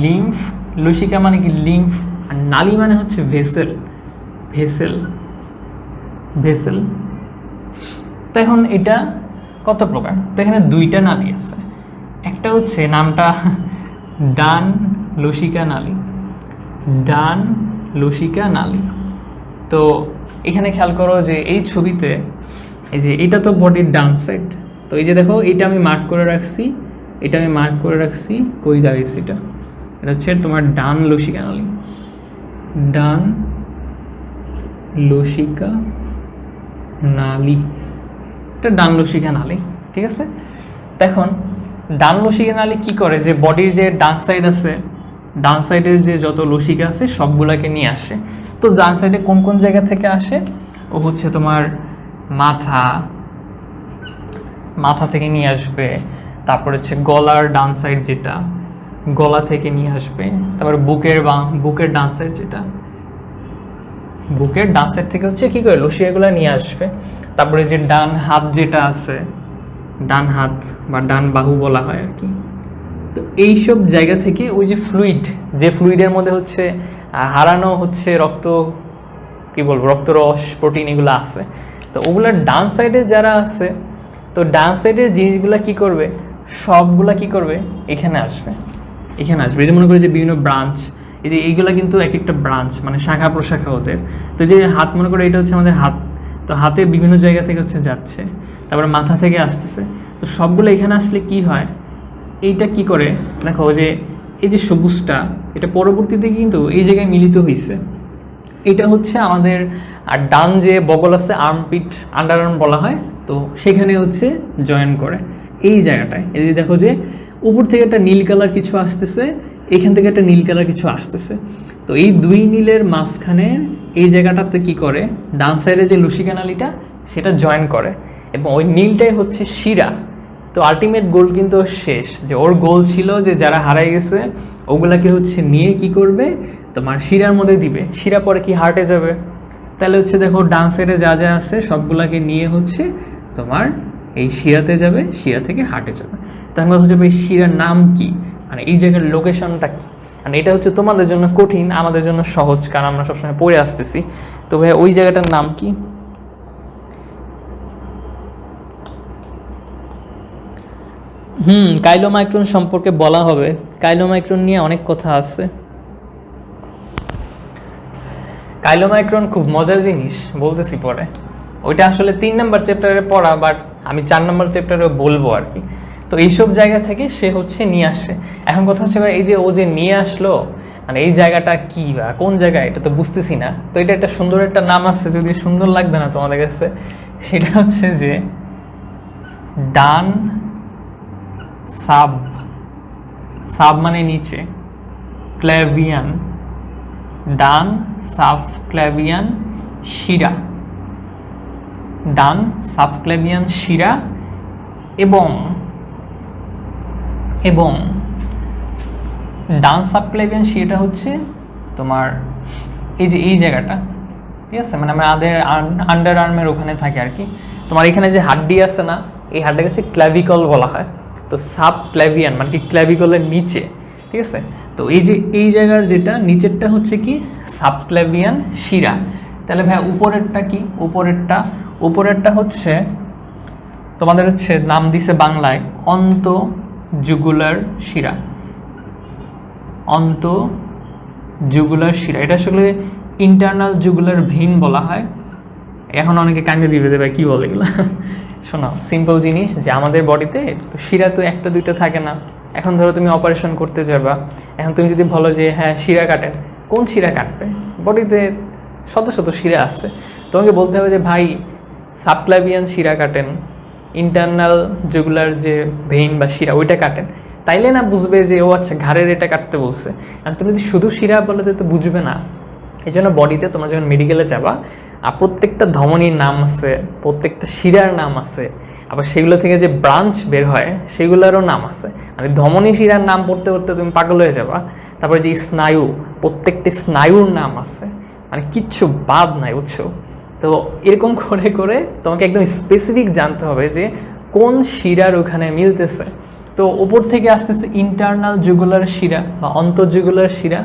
লিম্ফ। লসিকা মানে কি লিম্ফ, আর নালী মানে হচ্ছে ভেসেল, ভেসেল, ভেসেল। তো এখন এটা কত প্রকার, তো এখানে দুইটা নালী আছে, একটা হচ্ছে নামটা ডান লসিকা নালী, ডান লসিকা নালী। তো এখানে খেয়াল করো যে এই ছবিতে এই যে এটা তো বডির ডান সাইড, তো এই যে দেখো এটা আমি মার্ক করে রাখছি, এটা আমি মার্ক করে রাখছি, কই দাঁড়িয়েছে এটা, এটা হচ্ছে তোমার ডান লসিকা নালী, ডান লসিকা নালী, এটা ডান লসিকা নালী। ঠিক আছে, এখন ডান লসিকা নালী কি করে, যে বডির যে ডান সাইড আছে, ডান সাইডের যে যত লসিকা আছে সবগুলাকে নিয়ে আসে। তো ডান সাইডে কোন কোন জায়গা থেকে আসে, ও হচ্ছে তোমার মাথা, মাথা থেকে নিয়ে আসবে, তারপর হচ্ছে গলার ডান সাইড যেটা, গলা থেকে নিয়ে আসবে, তারপর বুকের ডান সাইড যেটা, বুকের ডান সাইড থেকে হচ্ছে কি করে লসিকাগুলো নিয়ে আসবে। তারপরে যে ডান হাত যেটা আছে, ডান হাত বা ডান বাহু বলা হয় আর কি। তো এইসব জায়গা থেকে ওই যে ফ্লুইড, যে ফ্লুইডের মধ্যে হচ্ছে হারানো হচ্ছে রক্ত, কী বলবো, রক্তরস, প্রোটিন এগুলো আছে, তো ওগুলোর ডান সাইডে যারা আছে, তো ডান সাইডের জিনিসগুলো কি করবে, সবগুলা কি করবে, এখানে আসবে, এখানে আসবে। এই যে মনে করি যে বিভিন্ন ব্রাঞ্চ, এই যে এইগুলা কিন্তু এক একটা ব্রাঞ্চ, মানে শাখা প্রশাখা ওদের। তো যে হাত, মনে করো এটা হচ্ছে আমাদের হাত, তো হাতে বিভিন্ন জায়গা থেকে হচ্ছে যাচ্ছে, তারপরে মাথা থেকে আসতেছে, তো সবগুলো এখানে আসলে কি হয়, এইটা কি করে দেখো, যে এই যে সবুজটা, এটা পরবর্তীতে কিন্তু এই জায়গায় মিলিত হয়েছে। এটা হচ্ছে আমাদের ডান যে বগল আছে, আর্মপিট, আন্ডার আর্ম বলা হয়, তো সেখানে হচ্ছে জয়েন করে এই জায়গাটায়। এই যে দেখো যে উপর থেকে একটা নীল কালার কিছু আসতেছে, এখান থেকে একটা নীল কালার কিছু আসতেছে, তো এই দুই নীলের মাঝখানে এই জায়গাটাতে কি করে, ডান সাইডে যে লুসিকা নালীটা সেটা জয়েন করে, এবং ওই নীলটাই হচ্ছে শিরা। তো আলটিমেট গোল কিন্তু ওর শেষ, যে ওর গোল ছিল যে যারা হারাই গেছে ওগুলাকে হচ্ছে নিয়ে কি করবে, তোমার শিরার মধ্যে দিবে, শিরা পরে কি হার্টে যাবে। তাহলে হচ্ছে দেখো ডান সাইডে যা যা আছে সবগুলাকে নিয়ে হচ্ছে তোমার এই শিরাতে যাবে, শিরা থেকে হার্টে যাবে। তাহলে হচ্ছে এই শিরার নাম কি, মানে এই জায়গার লোকেশনটা কি, মানে এটা হচ্ছে তোমাদের জন্য কঠিন, আমাদের জন্য সহজ, কারণ আমরা সবসময় পড়ে আসতেছি। তো ভাই ওই জায়গাটার নাম কি? কাইলোমাইক্রন সম্পর্কে বলা হবে, কাইলোমাইক্রন নিয়ে অনেক কথা আছে। কাইলোমাইক্রন খুব মজার জিনিস, বলতেছি পরে, ওইটা আসলে 3 নম্বর চ্যাপ্টারে পড়া, বাট আমি 4 নম্বর চ্যাপ্টারে বলবো আর কি। তো এইসব জায়গা থেকে সে হচ্ছে নিয়ে আসে। এখন কথা হচ্ছে ভাই, এই যে ও যে নিয়ে আসলো, মানে এই জায়গাটা কি বা কোন জায়গায় এটা তো বুঝতেছি না। তো এটা একটা সুন্দর একটা নাম আছে, যদি সুন্দর লাগবে না তোমাদের কাছে, সেটা হচ্ছে যে ডান সাব, সাব মানে নিচে, ক্ল্যাভিয়ান, ডান সাবক্ল্যাভিয়ান শিরা, ডান সাবক্ল্যাভিয়ান শিরা, এবং এবং ডান সাবক্ল্যাভিয়ান শিরাটা হচ্ছে তোমার এই যে এই জায়গাটা, ঠিক আছে, মানে আমাদের আন্ডার আর্মের ওখানে থাকে আর কি। তোমার এখানে যে হাড্ডি আছে না, এই হাড্ডিকে হচ্ছে ক্ল্যাভিকল বলা হয়। তো সাবক্ল্যাভিয়ান মানে কি ক্ল্যাভিকলের নিচে, ঠিক আছে। তো এই যে এই জায়গার যেটা নিচেরটা হচ্ছে কি সাবক্ল্যাভিয়ান শিরা। তাহলে ভাই উপরেরটা কি, উপরেরটা হচ্ছে তোমাদের হচ্ছে নাম দিছে বাংলায় অন্তঃজুগুলার শিরা, অন্তঃজুগুলার শিরা। এটা আসলে ইন্টারনাল জুগুলার ভেইন বলা হয়। এখন অনেকে কান্দে দিবে দেবে কি বলে এগুলো। শোনো, সিম্পল জিনিস, যে আমাদের বডিতে শিরা তো একটা দুইটা থাকে না। এখন ধরো তুমি অপারেশন করতে যাবা, এখন তুমি যদি বলো যে হ্যাঁ শিরা কাটেন, কোন শিরা কাটবে? বডিতে শত শত শিরা আছে, তোমাকে বলতে হবে যে ভাই সাবক্ল্যাভিয়ান শিরা কাটেন, ইন্টারনাল জুগুলার যে ভেইন বা শিরা ওইটা কাটেন, তাইলে না বুঝবে যে ও আচ্ছা ঘাড়ের এটা কাটতে বলছে। আর তুমি যদি শুধু শিরা বলে তো বুঝবে না। এই জন্য বডিতে তোমরা যখন মেডিকেলে যাবা, আর প্রত্যেকটা ধমনীর নাম আছে, প্রত্যেকটা শিরার নাম আছে, আবার সেগুলো থেকে যে ব্রাঞ্চ বের হয় সেগুলোরও নাম আছে। মানে ধমনী শিরার নাম পড়তে পড়তে তুমি পাগল হয়ে যাবা। তারপরে যে স্নায়ু, প্রত্যেকটি স্নায়ুর নাম আছে, মানে কিচ্ছু বাদ নাই, বুঝছো? তো এরকম করে করে তোমাকে একদম স্পেসিফিক জানতে হবে যে কোন শিরার ওখানে মিলতেছে। তো ওপর থেকে আসতেছে ইন্টারনাল জুগুলার শিরা বা অন্তঃজুগুলার শিরা,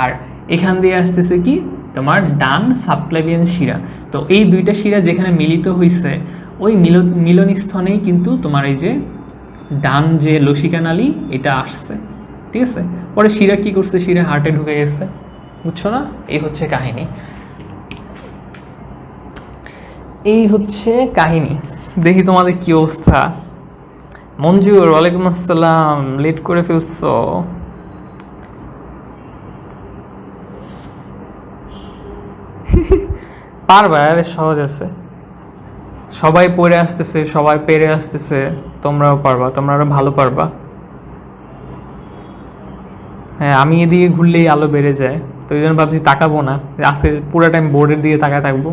আর এখান দিয়ে আসতেছে কি তোমার ডান সাবক্ল্যাভিয়ান শিরা। তো এই দুইটা শিরা যেখানে মিলিত হয়েছে, ওই মিলনস্থলেই কিন্তু তোমার এই যে ডান যে লসিকা নালী এটা আসছে, ঠিক আছে। পরে শিরা কি করছে, শিরা হার্টে ঢুকে গেছে, বুঝছো না? এই হচ্ছে কাহিনী, এই হচ্ছে কাহিনী। দেখি তোমাদের কি অবস্থা। মঞ্জুর, ওয়ালাইকুম আসসালাম, লেট করে ফেলছো। পারবা, আরে সহজ আছে, সবাই পড়ে আসতেছে, সবাই পেরে আসতেছে, তোমরাও পারবা, তোমরা আরো ভালো পারবা। হ্যাঁ, আমি এদিকে ঘুরলেই আলো বেড়ে যায়, তো এই জন্য ভাবছি তাকাবো না, আজকে পুরো টাইম বোর্ডের দিকে তাকায় থাকবো।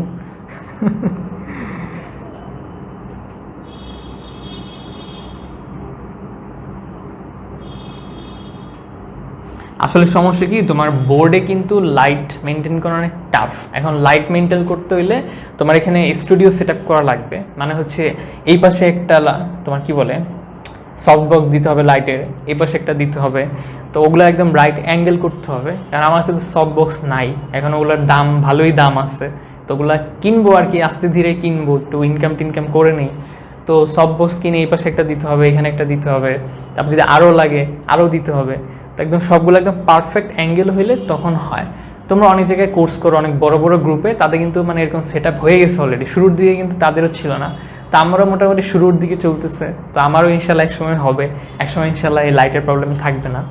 আসলে সমস্যা কি, তোমার বোর্ডে কিন্তু লাইট মেনটেন করা অনেক টাফ। এখন লাইট মেনটেন করতে হইলে তোমার এখানে স্টুডিও সেট আপ করা লাগবে, মানে হচ্ছে এই পাশে একটা তোমার কি বলে সফট বক্স দিতে হবে লাইটের, এই পাশে একটা দিতে হবে। তো ওগুলো একদম রাইট অ্যাঙ্গেল করতে হবে, কারণ আমার সাথে সফট বক্স নাই এখন, ওগুলোর দাম ভালোই দাম আছে। তো ওগুলা কিনবো আর কি, আস্তে ধীরে কিনবো, একটু ইনকাম টিনকাম করে নিই। তো সফট বক্স কিনে এই পাশে একটা দিতে হবে, এখানে একটা দিতে হবে, তারপর যদি আরও লাগে আরও দিতে হবে। তো একদম সবগুলো একদম পারফেক্ট অ্যাঙ্গেল হইলে তখন হয়। তোমরা অনেক জায়গায় কোর্স করো, অনেক বড় বড় গ্রুপে, তাদের কিন্তু মানে এরকম সেট আপ হয়ে গেছে অলরেডি। শুরুর দিকে কিন্তু তাদেরও ছিল না, তো আমারও মোটামুটি শুরুর দিকে চলতেছে। তো আমারও ইনশাল্লাহ একসময় হবে, একসময় ইনশাল্লাহ এই লাইটের প্রবলেম থাকবে না।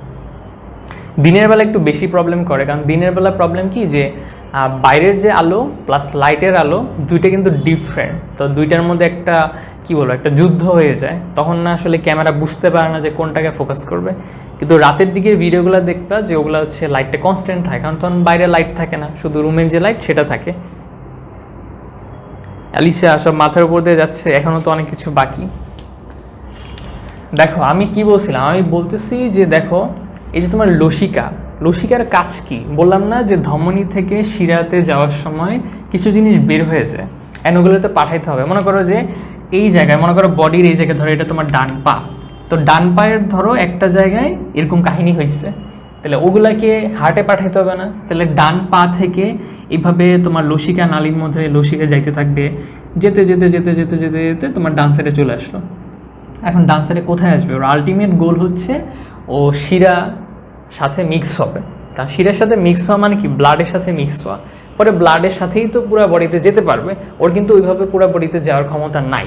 দিনের বেলা একটু বেশি প্রবলেম করে, কারণ দিনের বেলা প্রবলেম কি যে বাইরের যে আলো প্লাস লাইটের আলো দুইটা কিন্তু ডিফারেন্ট। তো দুইটার মধ্যে একটা কি বলবো একটা যুদ্ধ হয়ে যায়, তখন না আসলে ক্যামেরা বুঝতে পারে না যে কোনটাকে ফোকাস করবে। কিন্তু রাতের দিকের ভিডিওগুলো দেখবা যে ওগুলো হচ্ছে লাইটটা কনস্ট্যান্ট থাকে, কারণ তখন বাইরে লাইট থাকে না, শুধু রুমের যে লাইট সেটা থাকে। অ্যালিশা সব মাথার উপর দিয়ে যাচ্ছে, এখনও তো অনেক কিছু বাকি। দেখো আমি কি বলছিলাম, আমি বলতেছি যে দেখো এই যে তোমার লসিকার কাজ কি বললাম না, যে ধমনী থেকে শিরাতে যাওয়ার সময় কিছু জিনিস বের হয়ে যায়, অ্যান্ড ওগুলোতে পাঠাইতে হবে। মনে করো যে এই জায়গায়, মনে করো বডির এই জায়গায় ধরো এটা তোমার ডান পা, তো ডান পায়ের ধরো একটা জায়গায় এরকম কাহিনী হয়েছে, তাহলে ওগুলাকে হার্টে পাঠাইতে হবে না? তাহলে ডান পা থেকে এইভাবে তোমার লসিকা নালীর মধ্যে লসিকা যাইতে থাকবে, যেতে যেতে যেতে যেতে যেতে যেতে তোমার ডান সাইডে চলে আসলো। এখন ডান সাইডে কোথায় আসবে? ওর আলটিমেট গোল হচ্ছে ও শিরা সাথে মিক্স হবে, কারণ শিরার সাথে মিক্স হওয়া মানে কি ব্লাডের সাথে মিক্স হওয়া, পরে ব্লাডের সাথেই তো পুরো বডিতে যেতে পারবে, ওর কিন্তু ওইভাবে পুরো বডিতে যাওয়ার ক্ষমতা নাই।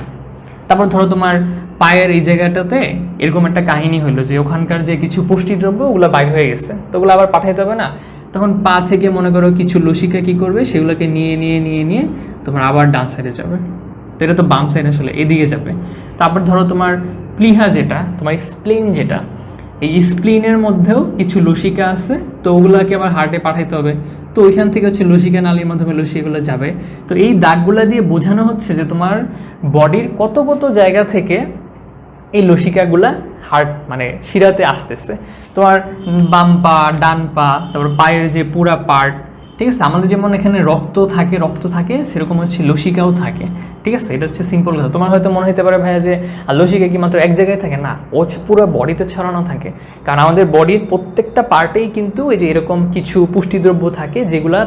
তারপর ধরো তোমার পায়ের এই জায়গাটাতে এরকম একটা কাহিনী হলো যে ওখানকার যে কিছু পুষ্টিদ্রব্য ওগুলো বাইর হয়ে গেছে, তো ওগুলো আবার পাঠাইতে হবে না? তখন পা থেকে মনে করো কিছু লসিকা কী করবে, সেগুলোকে নিয়ে নিয়ে নিয়ে নিয়ে তোমার আবার ডান সাইডে যাবে। তো এটা তো বাম সাইড, আসলে এদিকে যাবে। তারপর ধরো তোমার প্লিহা যেটা, তোমার স্প্লিন যেটা, এই স্প্লিনের মধ্যেও কিছু লসিকা আছে, তো ওগুলোকে আবার হার্টে পাঠাইতে হবে। তো ওইখান থেকে হচ্ছে লসিকা নালীর মাধ্যমে লসিকাগুলো যাবে। তো এই দাগগুলো দিয়ে বোঝানো হচ্ছে যে তোমার বডির কত কত জায়গা থেকে এই লসিকাগুলা হার্ট মানে শিরাতে আসতেছে। তোমার বাম পা, ডান পা, তারপর পায়ের যে পুরা পার্ট, ঠিক আছে? আমাদের যেমন এখানে রক্ত থাকে সেরকম হচ্ছে লসিকাও থাকে, ঠিক আছে? এটা হচ্ছে সিম্পল কথা। তোমার হয়তো মনে হতে পারে ভাইয়া যে লসিকা কি মাত্র এক জায়গায় থাকে? না, ও হচ্ছে পুরো বডিতে ছড়ানো থাকে, কারণ আমাদের বডির প্রত্যেকটা পার্টেই কিন্তু এই যে এরকম কিছু পুষ্টিদ্রব্য থাকে যেগুলা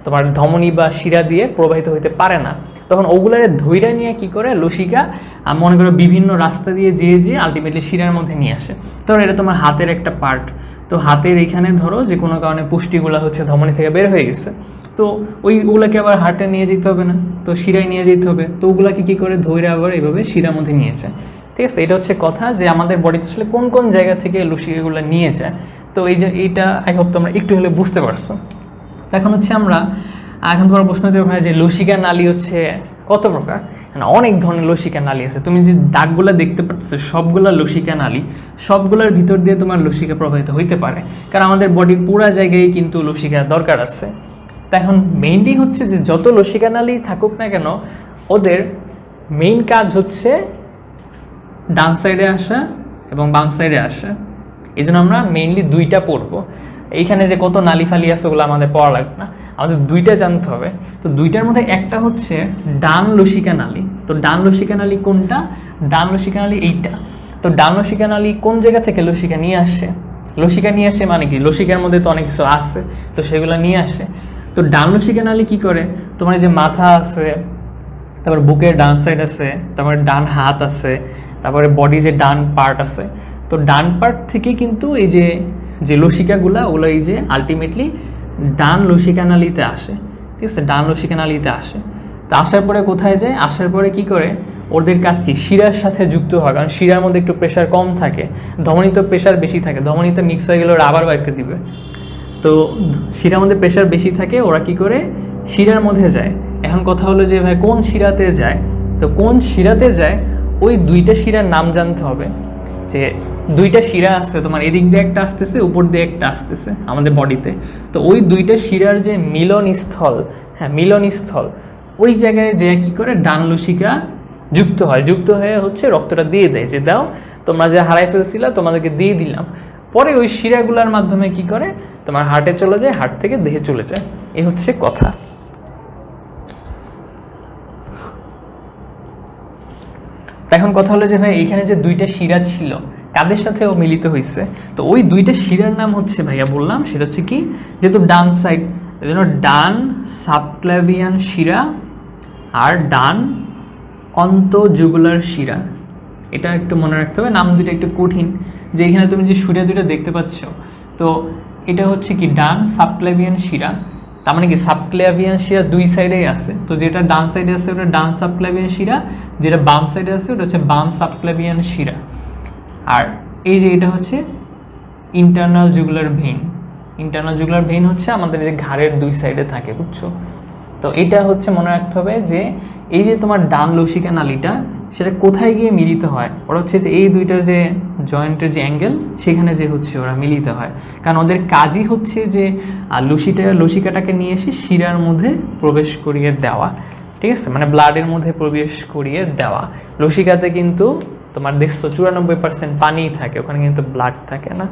তোমার ধমনী বা শিরা দিয়ে প্রবাহিত হতে পারে না। তখন ওগুলার ধৈর্য নিয়ে কি করে লসিকা মনে করো বিভিন্ন রাস্তা দিয়ে যেয়ে আলটিমেটলি শিরার মধ্যে নিয়ে আসে। ধরো এটা তোমার হাতের একটা পার্ট, তো হাতের এখানে ধরো যে কোনো কারণে পুষ্টিগুলো হচ্ছে ধমনী থেকে বের হয়ে গেছে, তো ওইগুলোকে আবার হার্টে নিয়ে যেতে হবে না, তো শিরায় নিয়ে যেতে হবে। তো ওগুলাকে কী করে ধৈর্য আবার এইভাবে শিরার মধ্যে নিয়েছে, ঠিক আছে? এটা হচ্ছে কথা যে আমাদের বডিতে আসলে কোন কোন জায়গা থেকে লসিকাগুলো নিয়ে যায়। তো এই যে এইটা আই হোপ তোমরা একটু হলে বুঝতে পারছো। এখন হচ্ছে আমরা এখন তোমার প্রশ্ন হতে পারে যে লসিকা নালী হচ্ছে কত প্রকার? অনেক ধরনের লসিকা নালী আছে। তুমি যে দাগগুলো দেখতে পাচ্ছ সবগুলা লসিকা নালী, সবগুলোর ভিতর দিয়ে তোমার লসিকা প্রবাহিত হইতে পারে, কারণ আমাদের বডির পুরা জায়গায় কিন্তু লসিকা দরকার আছে। তা এখন মেইনলি হচ্ছে যে যত লসিকা নালী থাকুক না কেন, ওদের মেইন কাজ হচ্ছে ডান সাইডে আসা এবং বাম সাইডে আসা। এই জন্য আমরা মেইনলি দুইটা পড়বো। এইখানে যে কত নালী ফালি আছে ওগুলো আমাদের পড়া লাগবে না, আমাদের দুইটা জানতে হবে। তো দুইটার মধ্যে একটা হচ্ছে ডান লসিকা নালী। তো ডান লসিকা নালী কোনটা? ডান লসিকা নালী এইটা। তো ডান লসিকা নালী কোন জায়গা থেকে লসিকা নিয়ে আসে? লসিকা নিয়ে আসে মানে কি, লসিকার মধ্যে তো অনেক কিছু আছে, তো সেগুলো নিয়ে আসে। তো ডান লসিকা নালী কী করে? তোমার যে মাথা আছে, তারপর বুকের ডান সাইড আছে, তারপরে ডান হাত আছে, তারপরে বডি যে ডান পার্ট আছে, তো ডান পার্ট থেকে কিন্তু এই যে লসিকাগুলা ওগুলো এই যে আলটিমেটলি ডান লসিকা নালীতে আসে, ঠিক আছে? ডান লসিকা নালীতে আসে। তো আসার পরে কোথায় যায়? আসার পরে কি করে ওদের কাজ কি? শিরার সাথে যুক্ত হয়, কারণ শিরার মধ্যে একটু প্রেশার কম থাকে, ধমনীতে প্রেশার বেশি থাকে, ধমনীতে মিক্স হয়ে গেলে ওরা আবার বাইরকে দিবে। তো শিরার মধ্যে প্রেশার বেশি থাকে, ওরা কি করে শিরার মধ্যে যায়। এখন কথা হলো যে ভাই কোন শিরাতে যায়? তো কোন শিরাতে যায় ওই দুইটা শিরার নাম জানতে হবে। যে দুইটা শিরা আছে তোমার, এদিক দিয়ে একটা আসতেছে, উপর দিয়ে একটা আসতেছে আমাদের বডিতে। তো ওই দুইটা শিরার যে মিলনস্থল, মিলনস্থল, ওই জায়গায় যে কি করে ডান লসিকা যুক্ত হয়ে হচ্ছে রক্তটা দিয়ে দেয়, যে দাও তোমরা যে হারাই ফেলছিলা তোমাদেরকে দিয়ে দিলাম। পরে ওই শিরাগুলোর মাধ্যমে কি করে তোমার হার্টে চলে যায়, হার্ট থেকে দেহে চলে যায়। এই হচ্ছে কথা। এখন কথা হলো যে ভাই এখানে যে দুইটা শিরা ছিল কাদের সাথে ও মিলিত হয়েছে, তো ওই দুইটা শিরার নাম হচ্ছে ভাইয়া বললাম সেটা হচ্ছে কি, যেহেতু ডান সাইড এই জন্য ডান সাবক্লাভিয়ান শিরা আর ডান অন্তঃজুগুলার শিরা। এটা একটু মনে রাখতে হবে, নাম দুইটা একটু কঠিন। যে এখানে তুমি যে শিরা দুইটা দেখতে পাচ্ছ, তো এটা হচ্ছে কি ডান সাবক্লাভিয়ান শিরা, তার মানে কি সাবক্লাভিয়ান শিরা দুই সাইডেই আছে, তো যেটা ডান সাইডে আছে ওটা ডান সাবক্লাভিয়ান শিরা, যেটা বাম সাইডে আছে ওটা হচ্ছে বাম সাবক্লাভিয়ান শিরা। আর এই যে এটা হচ্ছে internal jugular vein. Internal jugular vein হচ্ছে আমাদের যে ঘাড়ের দুই সাইডে থাকে, বুঝছো? তো এটা হচ্ছে মনে রাখতে হবে যে এই যে তোমার ডান লসিকা নালীটা সেটা কোথায় গিয়ে মিলিত হয়, ওরা হচ্ছে যে এই দুইটার যে জয়েন্টের যে অ্যাঙ্গেল সেখানে যে হচ্ছে ওরা মিলিত হয়, কারণ ওদের কাজই হচ্ছে যে লসিকাটাকে নিয়ে এসে শিরার মধ্যে প্রবেশ করিয়ে দেওয়া, ঠিক আছে, মানে ব্লাডের মধ্যে প্রবেশ করিয়ে দেওয়া। লসিকাতে কিন্তু তোমার দেখছো 94% পানিই থাকে, ওখানে কিন্তু ব্লাড থাকে না।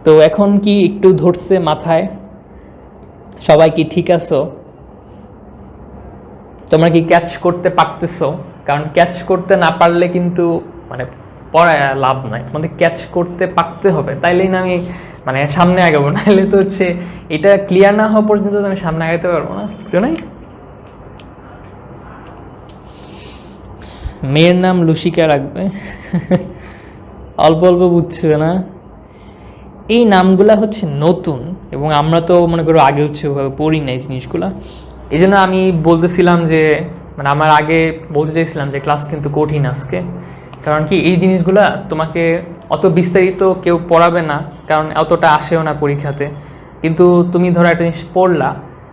তো এখন কি একটু ধরছে মাথায়? সবাই কি ঠিক আছো? তোমরা কি ক্যাচ করতে পারতেছো? কারণ ক্যাচ করতে না পারলে কিন্তু মানে পড়ায় লাভ নাই, তোমাদের ক্যাচ করতে পারতে হবে, তাইলেই না আমি মানে সামনে আগাবো, নাহলে তো হচ্ছে এটা ক্লিয়ার না হওয়া পর্যন্ত আমি সামনে আগাতে পারবো না, বুঝছো না? মেয়ের নাম লুসিকা রাখবে, অল্প অল্প বুঝছো না? এই নামগুলা হচ্ছে নতুন এবং আমরা তো মনে করো আগে হচ্ছে ওভাবে পড়ি না এই জিনিসগুলা। এই জন্য আমি বলতেছিলাম যে মানে আমার আগে বলতে চাইছিলাম যে ক্লাস কিন্তু কঠিন আজকে, কারণ কি এই জিনিসগুলা তোমাকে অত বিস্তারিত কেউ পড়াবে না, কারণ অতটা আসেও না পরীক্ষাতে। কিন্তু তুমি ধরো একটা জিনিস পড়লা,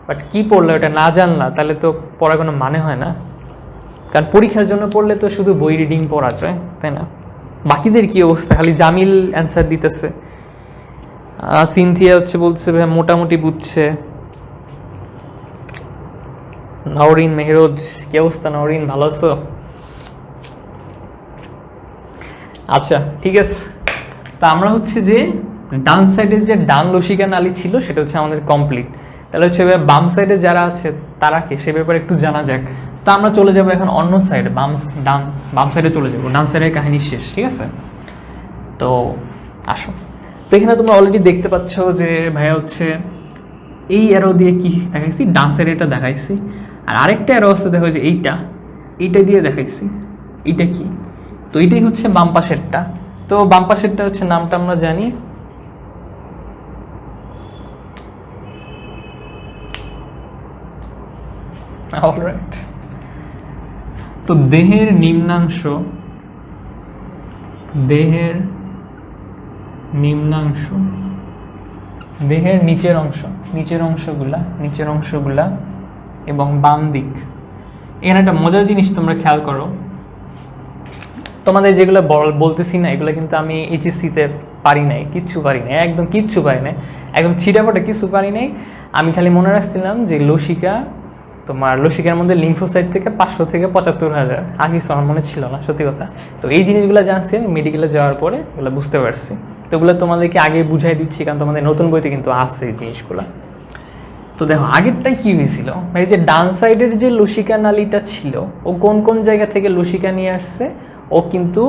বাট কী পড়লা ওটা না জানলা, তাহলে তো পড়ার কোনো মানে হয় না। কারণ পরীক্ষার জন্য পড়লে তো শুধু বই রিডিং পড়া যায়, তাই না? বাকিদের কি অবস্থা? খালি জামিল অ্যান্সার দিতেছে, সিনথিয়া হচ্ছে বলতেছে ভাই মোটামুটি বুঝছে। নওরিন মেহরোজ, কি অবস্থা নওরিন, ভালো আছো? আচ্ছা ঠিক আছে, তা আমরা হচ্ছে যে ডান সাইডের যে ডান লসিকা নালী ছিল সেটা হচ্ছে আমাদের কমপ্লিট। তাহলে হচ্ছে বাম সাইডে যারা আছে তারা কে, সে ব্যাপারে একটু জানা যাক। তো আমরা চলে যাবো এখন অন্য সাইডে, বাম সাইডে চলে যাবো, ডান সাইডের কাহিনী শেষ, ঠিক আছে? তো আসো, তো এখানে তোমরা অলরেডি দেখতে পাচ্ছ যে ভাইয়া হচ্ছে এই অ্যারো দিয়ে কি দেখাইছি, ডান সাইডে এটা দেখাইছি, আর আরেকটা অ্যারো আছে দেখো যে এইটা দিয়ে দেখাইছি। এইটা কি? তো এইটাই হচ্ছে বাম পাশেরটা। তো বাম পাশেরটা হচ্ছে নামটা আমরা জানি, অলরাইট। তো দেহের নিম্নাংশ, দেহের নিচের অংশগুলা এবং বাম দিক। এখানে একটা মজার জিনিস তোমরা খেয়াল করো, তোমাদের যেগুলো বলতেছি না এগুলো কিন্তু আমি এইচএসসিতে পারি নাই, কিচ্ছু পারি নাই, একদম কিচ্ছু পারি নাই, একদম ছিটাফাটা কিছু পারি নাই। আমি খালি মনে রাখছিলাম যে লসিকার মধ্যে লিম্ফোসাইট থেকে 500 থেকে 75,000, আর কিছু আমার মনে ছিল না, সত্যি কথা। তো এই জিনিসগুলো জানছি আমি মেডিকেলে যাওয়ার পরে, এগুলো বুঝতে পারছি। তো এগুলো তোমাদেরকে আগে বুঝাই দিচ্ছি, কারণ তোমাদের নতুন বইতে কিন্তু আছে এই জিনিসগুলো। তো দেখো আগেরটাই কি হয়েছিল, এই যে ডান সাইডের যে লসিকা নালীটা ছিল ও কোন কোন জায়গা থেকে লসিকা নিয়ে আসছে, ও কিন্তু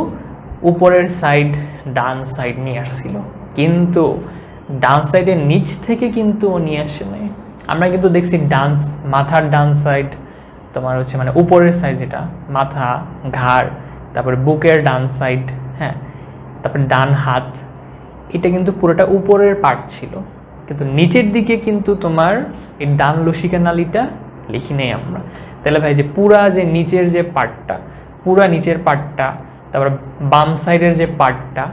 উপরের সাইড ডান সাইড নিয়ে আসছিল, কিন্তু ডান সাইডের নিচ থেকে কিন্তু ও নিয়ে আসে নাই। আমরা কিন্তু দেখছি মাথার ডান সাইড তোমার হচ্ছে মানে উপরের সাইড, যেটা মাথা, ঘাড়, তারপরে বুকের ডান সাইড, হ্যাঁ, তারপরে ডান হাত, এটা কিন্তু পুরোটা উপরের পার্ট ছিল, কিন্তু নিচের দিকে কিন্তু তোমার এই ডান লসিকা নালীটা লিখি নেই আমরা। তাহলে ভাই যে পুরা যে নিচের যে পার্টটা, পুরা নিচের পার্টটা, তারপর বাম সাইডের যে পার্টটা,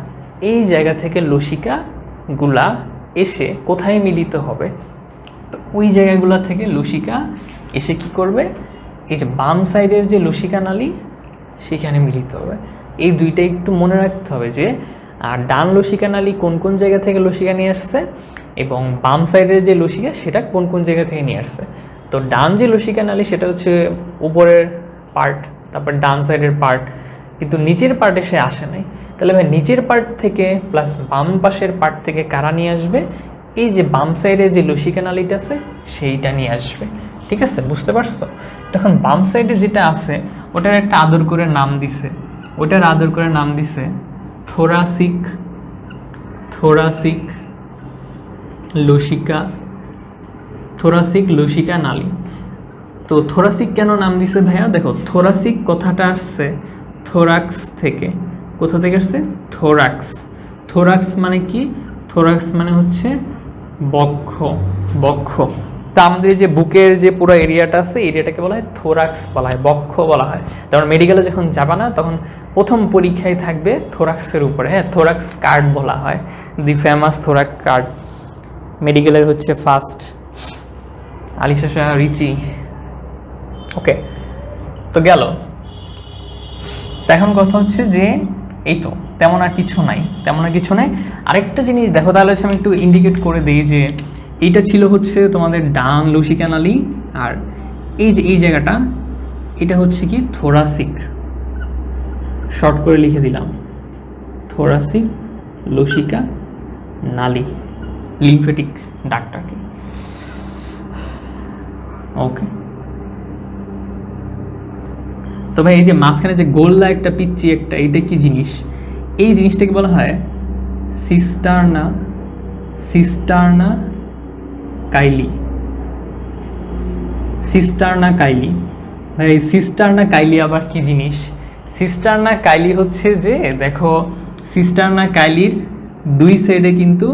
এই জায়গা থেকে লসিকাগুলা এসে কোথায় মিলিত হবে? তো ওই জায়গাগুলো থেকে লসিকা এসে কি করবে, এই যে বাম সাইডের যে লসিকা নালী সেখানে মিলিত হবে। এই দুইটা একটু মনে রাখতে হবে যে ডান লসিকা নালী কোন কোন জায়গা থেকে লসিকা নিয়ে আসছে এবং বাম সাইডের যে লসিকা সেটা কোন কোন জায়গা থেকে নিয়ে আসছে। তো ডান যে লসিকা নালী সেটা হচ্ছে উপরের পার্ট, তারপর ডান সাইডের পার্ট, কিন্তু নিচের পার্টে সে আসে নাই। তাহলে ভাই নিচের পার্ট থেকে প্লাস বাম পাশের পার্ট থেকে কারা নিয়ে আসবে? এই যে বাম সাইডে যে লসিকা নালীটা আছে সেইটা নিয়ে আসবে। ঠিক আছে, বুঝতে পারছো? তখন বাম সাইডে যেটা আছে ওটার একটা আদর করে নাম দিছে, ওটার আদর করে নাম দিছে থোরাসিক লসিকা নালী। তো থোরাসিক কেন নাম দিছে ভাইয়া? দেখো থোরাসিক কথাটা আসছে থোরাক্স থেকে। কোথা থেকে আসছে? থোরাক্স মানে কি? থোরাক্স মানে হচ্ছে বক্ষ। তা আমাদের যে বুকের যে পুরো এরিয়াটা আছে এরিয়াটাকে বলা হয় থোরাক্স বলা হয়, বক্ষ বলা হয়। তারপর মেডিকেলে যখন যাবা না তখন প্রথম পরীক্ষায় থাকবে থোরাক্সের উপরে, হ্যাঁ, থোরাক্স কার্ড বলা হয়, দি ফেমাস থোরাক্স কার্ড। মেডিকেলের হচ্ছে ফার্স্ট আলিশা শাহ রিচি। ওকে, তো গেল। তো এখন কথা হচ্ছে যে এই তো তেমন আর কিছু নাই। আরেকটা জিনিস দেখো, তাহলে হচ্ছে আমি একটু ইন্ডিকেট করে দিই যে এইটা ছিল হচ্ছে তোমাদের ডান লসিকা নালী, আর এই যে এই জায়গাটা এটা হচ্ছে কি থোরাসিক, শর্ট করে লিখে দিলাম থোরাসিক লসিকা নালী, লিম্ফেটিক ডাক্টরকে। ওকে, তো ভাই এই যে মাঝখানে যে গোল্লা একটা পিচ্ছি একটা, এইটা কি জিনিস? এই জিনিসটাকে বলা হয় সিস্টারনা কাইলি। ভাই সিস্টারনা কাইলি আবার কি জিনিস? সিস্টারনা কাইলি হচ্ছে যে দেখো সিস্টারনা কাইলির দুই সাইডে কিন্তু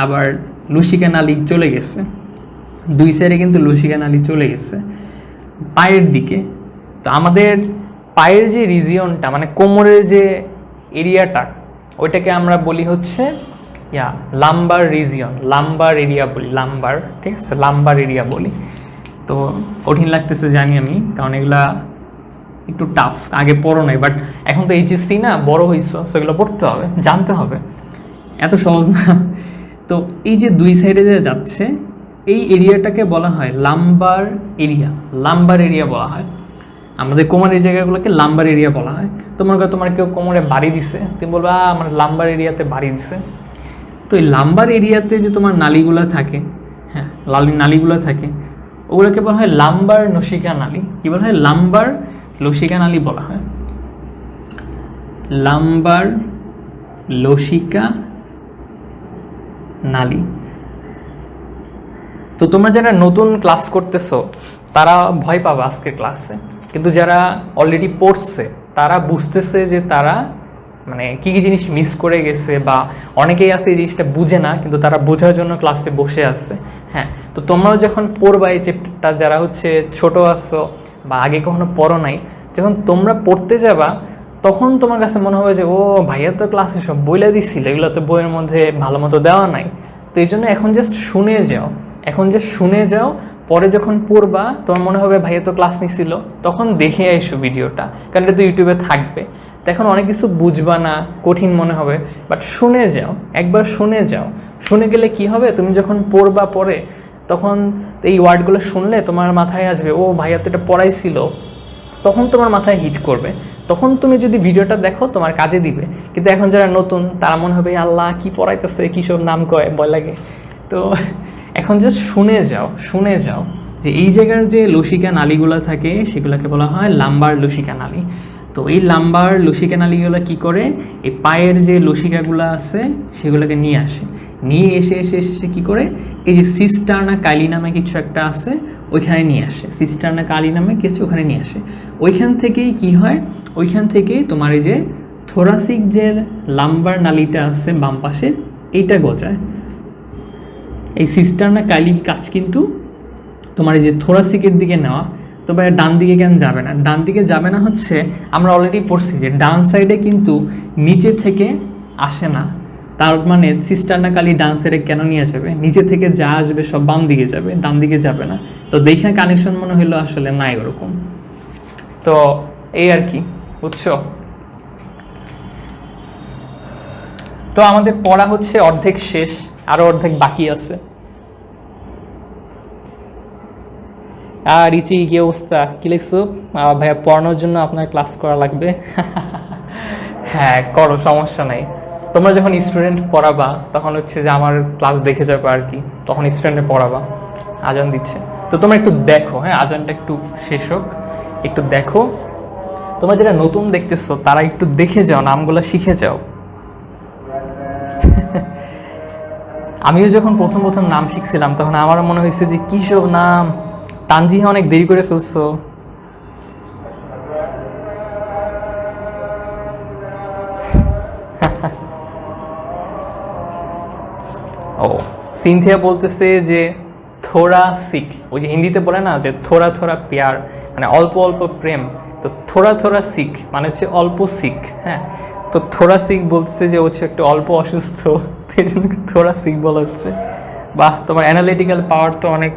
আবার লসিকা নালী চলে গেছে, পায়ের দিকে। তো আমাদের পায়ের যে রিজিয়নটা মানে কোমরের যে এরিয়াটা ওইটাকে আমরা বলি হচ্ছে লাম্বার রিজিয়ন, লাম্বার এরিয়া বলি, ঠিক আছে, লাম্বার এরিয়া বলি। তো কঠিন লাগতেছে জানি আমি, কারণ এগুলা একটু টাফ, আগে পড়ো নাই, বাট এখন তো এইচএসসি না, বড় হইছো, সেগুলো পড়তে হবে, জানতে হবে, এত সহজ না। তো এই যে দুই সাইডে যে যাচ্ছে এই এরিয়াটাকে বলা হয় লাম্বার এরিয়া বলা হয়। আমাদের কোমরের জায়গাগুলোকে লাম্বার এরিয়া বলা হয়। তোমার কেউ কোমরে বাড়ি দিছে, তুমি বলবা আমার লাম্বার এরিয়াতে বাড়ি দিছে। তো এই লাম্বার এরিয়াতে যে তোমার নালীগুলো থাকে, হ্যাঁ, নালীগুলো থাকে, ওগুলোকে বলা হয় লাম্বার লসিকা নালী। কি বলা হয়? লাম্বার লসিকা নালী বলা হয়, লাম্বার লসিকা নালী। তো তোমরা যারা নতুন ক্লাস করতেছো তারা ভয় পাবে আজকের ক্লাসে, কিন্তু যারা অলরেডি পড়ছে তারা বুঝতেছে যে তারা মানে কী কী জিনিস মিস করে গেছে, বা অনেকেই আছে এই জিনিসটা বুঝে না, কিন্তু তারা বোঝার জন্য ক্লাসে বসে আছে। হ্যাঁ, তো তোমরাও যখন পড়বা এই চ্যাপ্টারটা, যারা হচ্ছে ছোট আছো বা আগে কখনো পড়ো নাই, যখন তোমরা পড়তে যাবা তখন তোমার কাছে মনে হবে যে ও ভাইয়া তো ক্লাসে সব বইলা দিছিল, এগুলো তো বইয়ের মধ্যে ভালো মতো দেওয়া নাই। তো এই জন্য এখন জাস্ট শুনে যাও, পরে যখন পড়বা তোমার মনে হবে ভাইয়া তো ক্লাস নিছিল, তখন দেখে আইসো ভিডিওটা, কারণ এটা তো ইউটিউবে থাকবে। তো এখন অনেক কিছু বুঝবা না, কঠিন মনে হবে, বাট শুনে যাও, একবার শুনে গেলে কি হবে, তুমি যখন পড়বা পরে তখন এই ওয়ার্ডগুলো শুনলে তোমার মাথায় আসবে ও ভাইয়া তো এটা পড়াইছিল, তখন তোমার মাথায় হিট করবে, তখন তুমি যদি ভিডিওটা দেখো তোমার কাজে দিবে। কিন্তু এখন যারা নতুন তারা মনে হবে আল্লাহ কি পড়াইতেছে, কী সব নাম কয়, ভয় লাগে। তো এখন জাস্ট শুনে যাও যে এই জায়গার যে লসিকা নালীগুলো থাকে সেগুলোকে বলা হয় লাম্বার লসিকা নালী। তো এই লাম্বার লসিকা নালীগুলো কী করে, এই পায়ের যে লসিকাগুলো আছে সেগুলোকে নিয়ে এসে কী করে, এই যে সিস্টারনা কাইলি নামে কিছু একটা আছে ওইখানে নিয়ে আসে, সিস্টারনা কাইলি নামে কিছু ওখানে নিয়ে আসে। ওইখান থেকেই কি হয়, ওইখান থেকেই তোমার এই যে থোরাসিক যে লাম্বার নালীটা আছে বাম পাশে এইটা গজায়। এই সিস্টারনা কাইলি কাজ কিন্তু তোমার এই যে থোরাসিকের দিকে নেওয়া। তো ভাই ডান দিকে কেন যাবে না? ডান দিকে যাবে না হচ্ছে আমরা অলরেডি পড়ছি যে ডান সাইডে কিন্তু নিচে থেকে আসে না, তার মানে সিস্টারনা কাইলি ডান সাইডে কেন নিয়ে যাবে? নিচে থেকে যা আসবে সব বাম দিকে যাবে, ডান দিকে যাবে না। তো দেখে কানেকশন মনে হলো আসলে নাই ওরকম। তো এই আর কি, বুঝছো? তো আমাদের পড়া হচ্ছে অর্ধেক শেষ, আরো অর্ধেক বাকি আছে। রিচি কি অবস্থা, কি লিখছো? ভাইয়া পড়ানোর জন্য আপনার ক্লাস করা লাগবে। হ্যাঁ করো, সমস্যা নাই। তোমরা যখন স্টুডেন্ট পড়াবা তখন হচ্ছে যে আমার ক্লাস দেখে যাবে আর কি, তখন স্টুডেন্টে পড়াবা। আজান দিচ্ছে, তো তোমরা একটু দেখো, হ্যাঁ আজানটা একটু শেষ হোক, একটু দেখো। তোমরা যারা নতুন দেখতেছো তারা একটু দেখে যাও, নামগুলো শিখে যাও। আমিও যখন প্রথম প্রথম নাম শিখছিলাম তখন আমারও মনে হয়েছে যে কী সব নাম, তানজিহা অনেক দেরি করে ফেলছো। ও সিনথিয়া বলতেছে যে থোড়া সিক, ওই যে হিন্দিতে বলে না যে থোড়া থোড়া প্যার, মানে অল্প অল্প প্রেম। তো থোড়া থোড়া সিক মানে হচ্ছে অল্প সিক, হ্যাঁ। তো থোড়া সিক বলতেছে যে হচ্ছে একটু অল্প অসুস্থ, এই জন্য থোড়া সিক বলা হচ্ছে। বাহ, তোমার অ্যানালিটিক্যাল পাওয়ার তো অনেক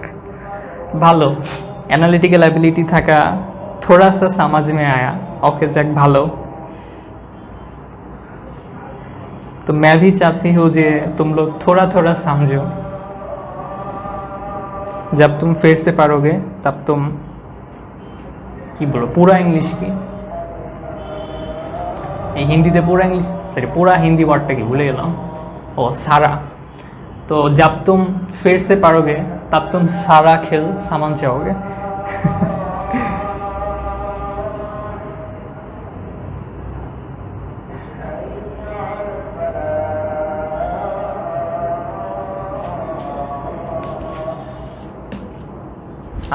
ভালো, অ্যানালিটিক্যাল অ্যাবিলিটি থাকা। থোড়া সা সমাজ মে আয়া, ওকে যাক ভালো। तो मैं भी चाहती हूँ जे तुम लोग थोड़ा थोड़ा समझो, जब तुम फिर से पढ़ोगे तब तुम কি বলো पूरा इंग्लिश की, এই হিন্দিতে पूरा इंग्लिश सॉरी पूरा हिंदी वर्डটা কি ভুলে গেলাম। ও सारा, तो जब तुम फिर से पढ़ोगे तब तुम सारा खेल समझ जाओगे।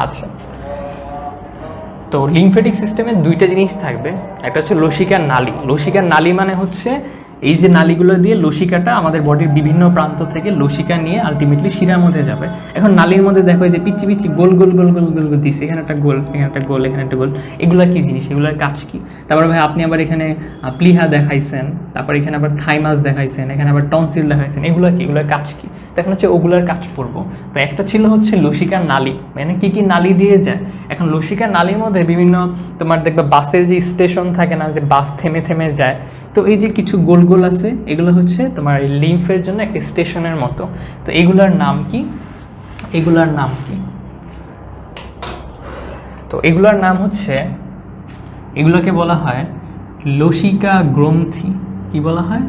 আচ্ছা, তো লিম্ফেটিক সিস্টেমে দুইটা জিনিস থাকবে, একটা হচ্ছে লসিকার নালী। লসিকার নালী মানে হচ্ছে এই যে নালীগুলো দিয়ে লসিকাটা আমাদের বডির বিভিন্ন প্রান্ত থেকে লসিকা নিয়ে আলটিমেটলি শিরার মধ্যে যাবে। এখন নালীর মধ্যে দেখো যে পিচ্ছি পিচ্ছি গোল গোল গোল গোল গোল গোল দিচ্ছে, এখানে একটা গোল, এখানে একটা গোল, এখানে একটা গোল। এগুলো কি জিনিস, এগুলোর কাজ কি? তারপরে ভাই আপনি আবার এখানে প্লিহা দেখাইছেন, তারপর এখানে আবার থাইমাস দেখাইছেন, এখানে আবার টনসিল দেখাইছেন, এগুলো কি, এগুলোর কাজ কি? এখন হচ্ছে ওগুলোর কাজ পড়বো। তো একটা ছিল হচ্ছে লসিকার নালী, মানে কি কি নালী দিয়ে যায়। এখন লসিকার নালীর মধ্যে বিভিন্ন তোমার দেখবে বাসের যে স্টেশন থাকে না, যে বাস থেমে থেমে যায়, তো এই যে কিছু গোল গোল আছে এগুলো হচ্ছে তোমার লিম্ফের জন্য একটা স্টেশনের মতো। তো এগুলার নাম কি, এগুলার নাম কি? তো এগুলার নাম হচ্ছে, এগুলোকে বলা হয় লসিকা গ্রন্থি। কি বলা হয়?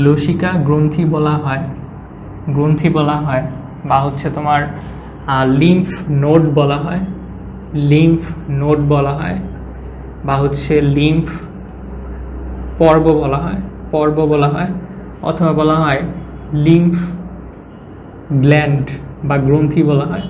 লসিকা গ্রন্থি বলা হয়, গ্রন্থি বলা হয়, বা হচ্ছে তোমার লিম্ফ নোড বলা হয়, লিম্ফ নোড বলা হয়, বা হচ্ছে লিম্ফ পর্ব বলা হয়, পর্ব বলা হয়, অথবা বলা হয় লিম্ফ গ্ল্যান্ড বা গ্রন্থি বলা হয়।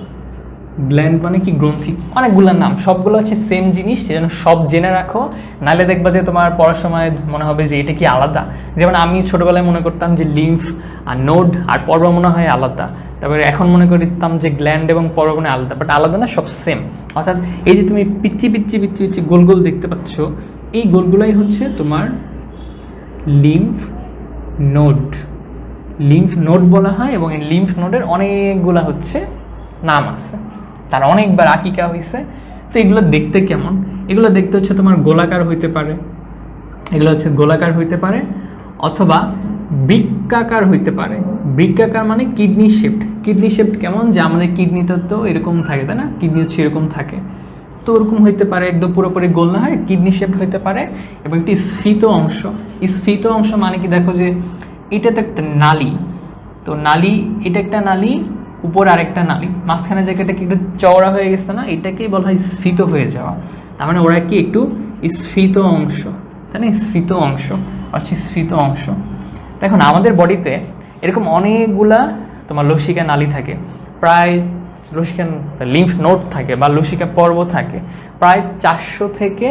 গ্ল্যান্ড মানে কি, গ্রন্থি, অনেকগুলোর নাম, সবগুলো হচ্ছে সেম জিনিস, সেজন্য সব জেনে রাখো। নাহলে দেখবা যে তোমার পড়ার সময় মনে হবে যে এটা কি আলাদা। যেমন আমি ছোটোবেলায় মনে করতাম যে লিম্ফ আর নোড আর পর্ব মনে হয় আলাদা, তারপরে এখন মনে করতাম যে গ্ল্যান্ড এবং পর্ব মনে হয় আলাদা, বাট আলাদা না, সব সেম। অর্থাৎ এই যে তুমি পিচ্ছি পিচ্ছি পিচ্ছি পিচ্ছি গোল গোল দেখতে পাচ্ছ, এই গোলগুলাই হচ্ছে তোমার লিম্ফ নোড, লিম্ফ নোড বলা হয়। এবং এই লিম্ফ নোডের অনেকগুলা হচ্ছে নাম আছে, তার অনেকবার আকিকা হয়েছে। তো এগুলো দেখতে কেমন? এগুলো দেখতে হচ্ছে তোমার গোলাকার হইতে পারে, এগুলো হচ্ছে গোলাকার হইতে পারে, অথবা বৃক্কাকার হইতে পারে। বৃক্কাকার মানে কিডনি শেপড। কিডনি শেপড কেমন, যে আমাদের কিডনিতে তো এরকম থাকে, তাই না? কিডনি হচ্ছে এরকম থাকে, তো ওরকম হইতে পারে, একদম পুরোপুরি গোল না হয়, কিডনি শেপড হইতে পারে। এবং একটি স্ফীত অংশ, স্ফীত অংশ মানে কি, দেখো যে এটা তো একটা নালী, তো নালী, এটা একটা নালী, উপর আরেকটা নালী, মাঝখানে জায়গাটা কি একটু চওড়া হয়ে গেছে না, এটাকেই বলা হয় স্ফীত হয়ে যাওয়া। তার মানে ওরা কি একটু স্ফীত অংশ, তাই না? স্ফীত অংশ হচ্ছে স্ফীত অংশ। দেখুন আমাদের বডিতে এরকম অনেকগুলা তোমার লসিকা নালী থাকে, প্রায় লসিকা লিম্ফ নোড থাকে বা লসিকা পর্ব থাকে, প্রায় 400 থেকে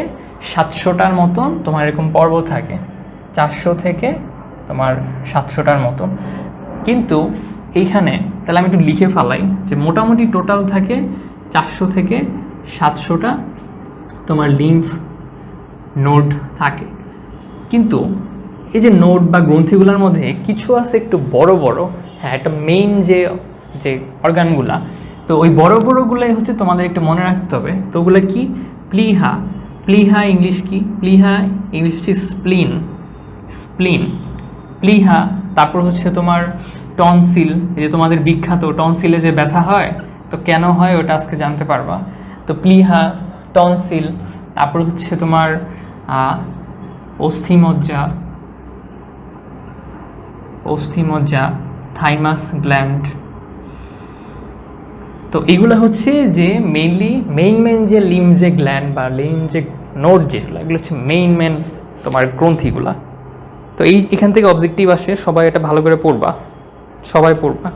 700টার মতন তোমার এরকম পর্ব থাকে, 400 থেকে তোমার 700টার মতন। কিন্তু এইখানে তাহলে আমি একটু লিখে ফেলাই যে মোটামুটি টোটাল থাকে 400 থেকে 700টা তোমার লিম্ফ নোড থাকে। কিন্তু এই যে নোড বা গ্রন্থিগুলোর মধ্যে কিছু আছে একটু বড় বড়, হ্যাঁ, একটা মেইন যে যে অর্গানগুলা, তো ওই বড় বড়গুলাই হচ্ছে তোমাদের একটু মনে রাখতে হবে। তো ওগুলো কি? প্লিহা, প্লিহা ইংলিশ কি? প্লিহা ইংলিশ হচ্ছে স্প্লিন, স্প্লিন, প্লিহা। তারপর হচ্ছে তোমার টনসিল, এই যে তোমাদের বিখ্যাত টনসিলে যে ব্যথা হয়, তো কেন হয় ওটা আজকে জানতে পারবা। তো প্লিহা, টনসিল, তারপর হচ্ছে তোমার অস্থিমজ্জা, অস্থিমজ্জা, থাইমাস গ্ল্যান্ড। তো এগুলো হচ্ছে যে মেইনলি মেইন যে লিম যে গ্ল্যান্ড বা লিম যে নোড যেগুলো, এগুলো হচ্ছে মেইন তোমার গ্রন্থিগুলা। তো এখান থেকে অবজেক্টিভ আসে, সবাই এটা ভালো করে পড়বা, সবাই পড়বা।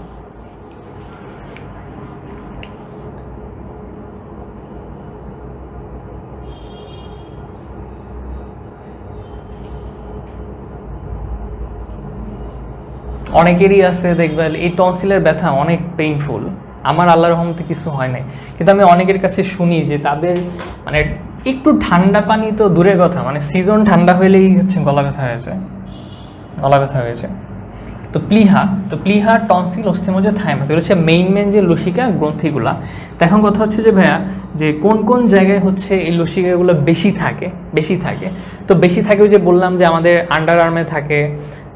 অনেকেরই আছে দেখবে এই টনসিলের ব্যথা অনেক পেইনফুল। আমার আল্লাহর রহমতে কিছু হয় নাই, কিন্তু আমি অনেকের কাছে শুনি যে তাদের মানে একটু ঠান্ডা পানি তো দূরের কথা, মানে সিজন ঠান্ডা হইলেই হচ্ছে গলা ব্যথা হয়েছে। তো প্লিহা, টনসিল, অস্থিমজ্জা, থাইমাস, এগুলো হচ্ছে মেইন যে লসিকা গ্রন্থিগুলা। তো এখন কথা হচ্ছে যে ভাইয়া যে কোন জায়গায় হচ্ছে এই লসিকাগুলো বেশি থাকে। তো বেশি থাকে ওই যে বললাম যে আমাদের আন্ডার আর্মে থাকে,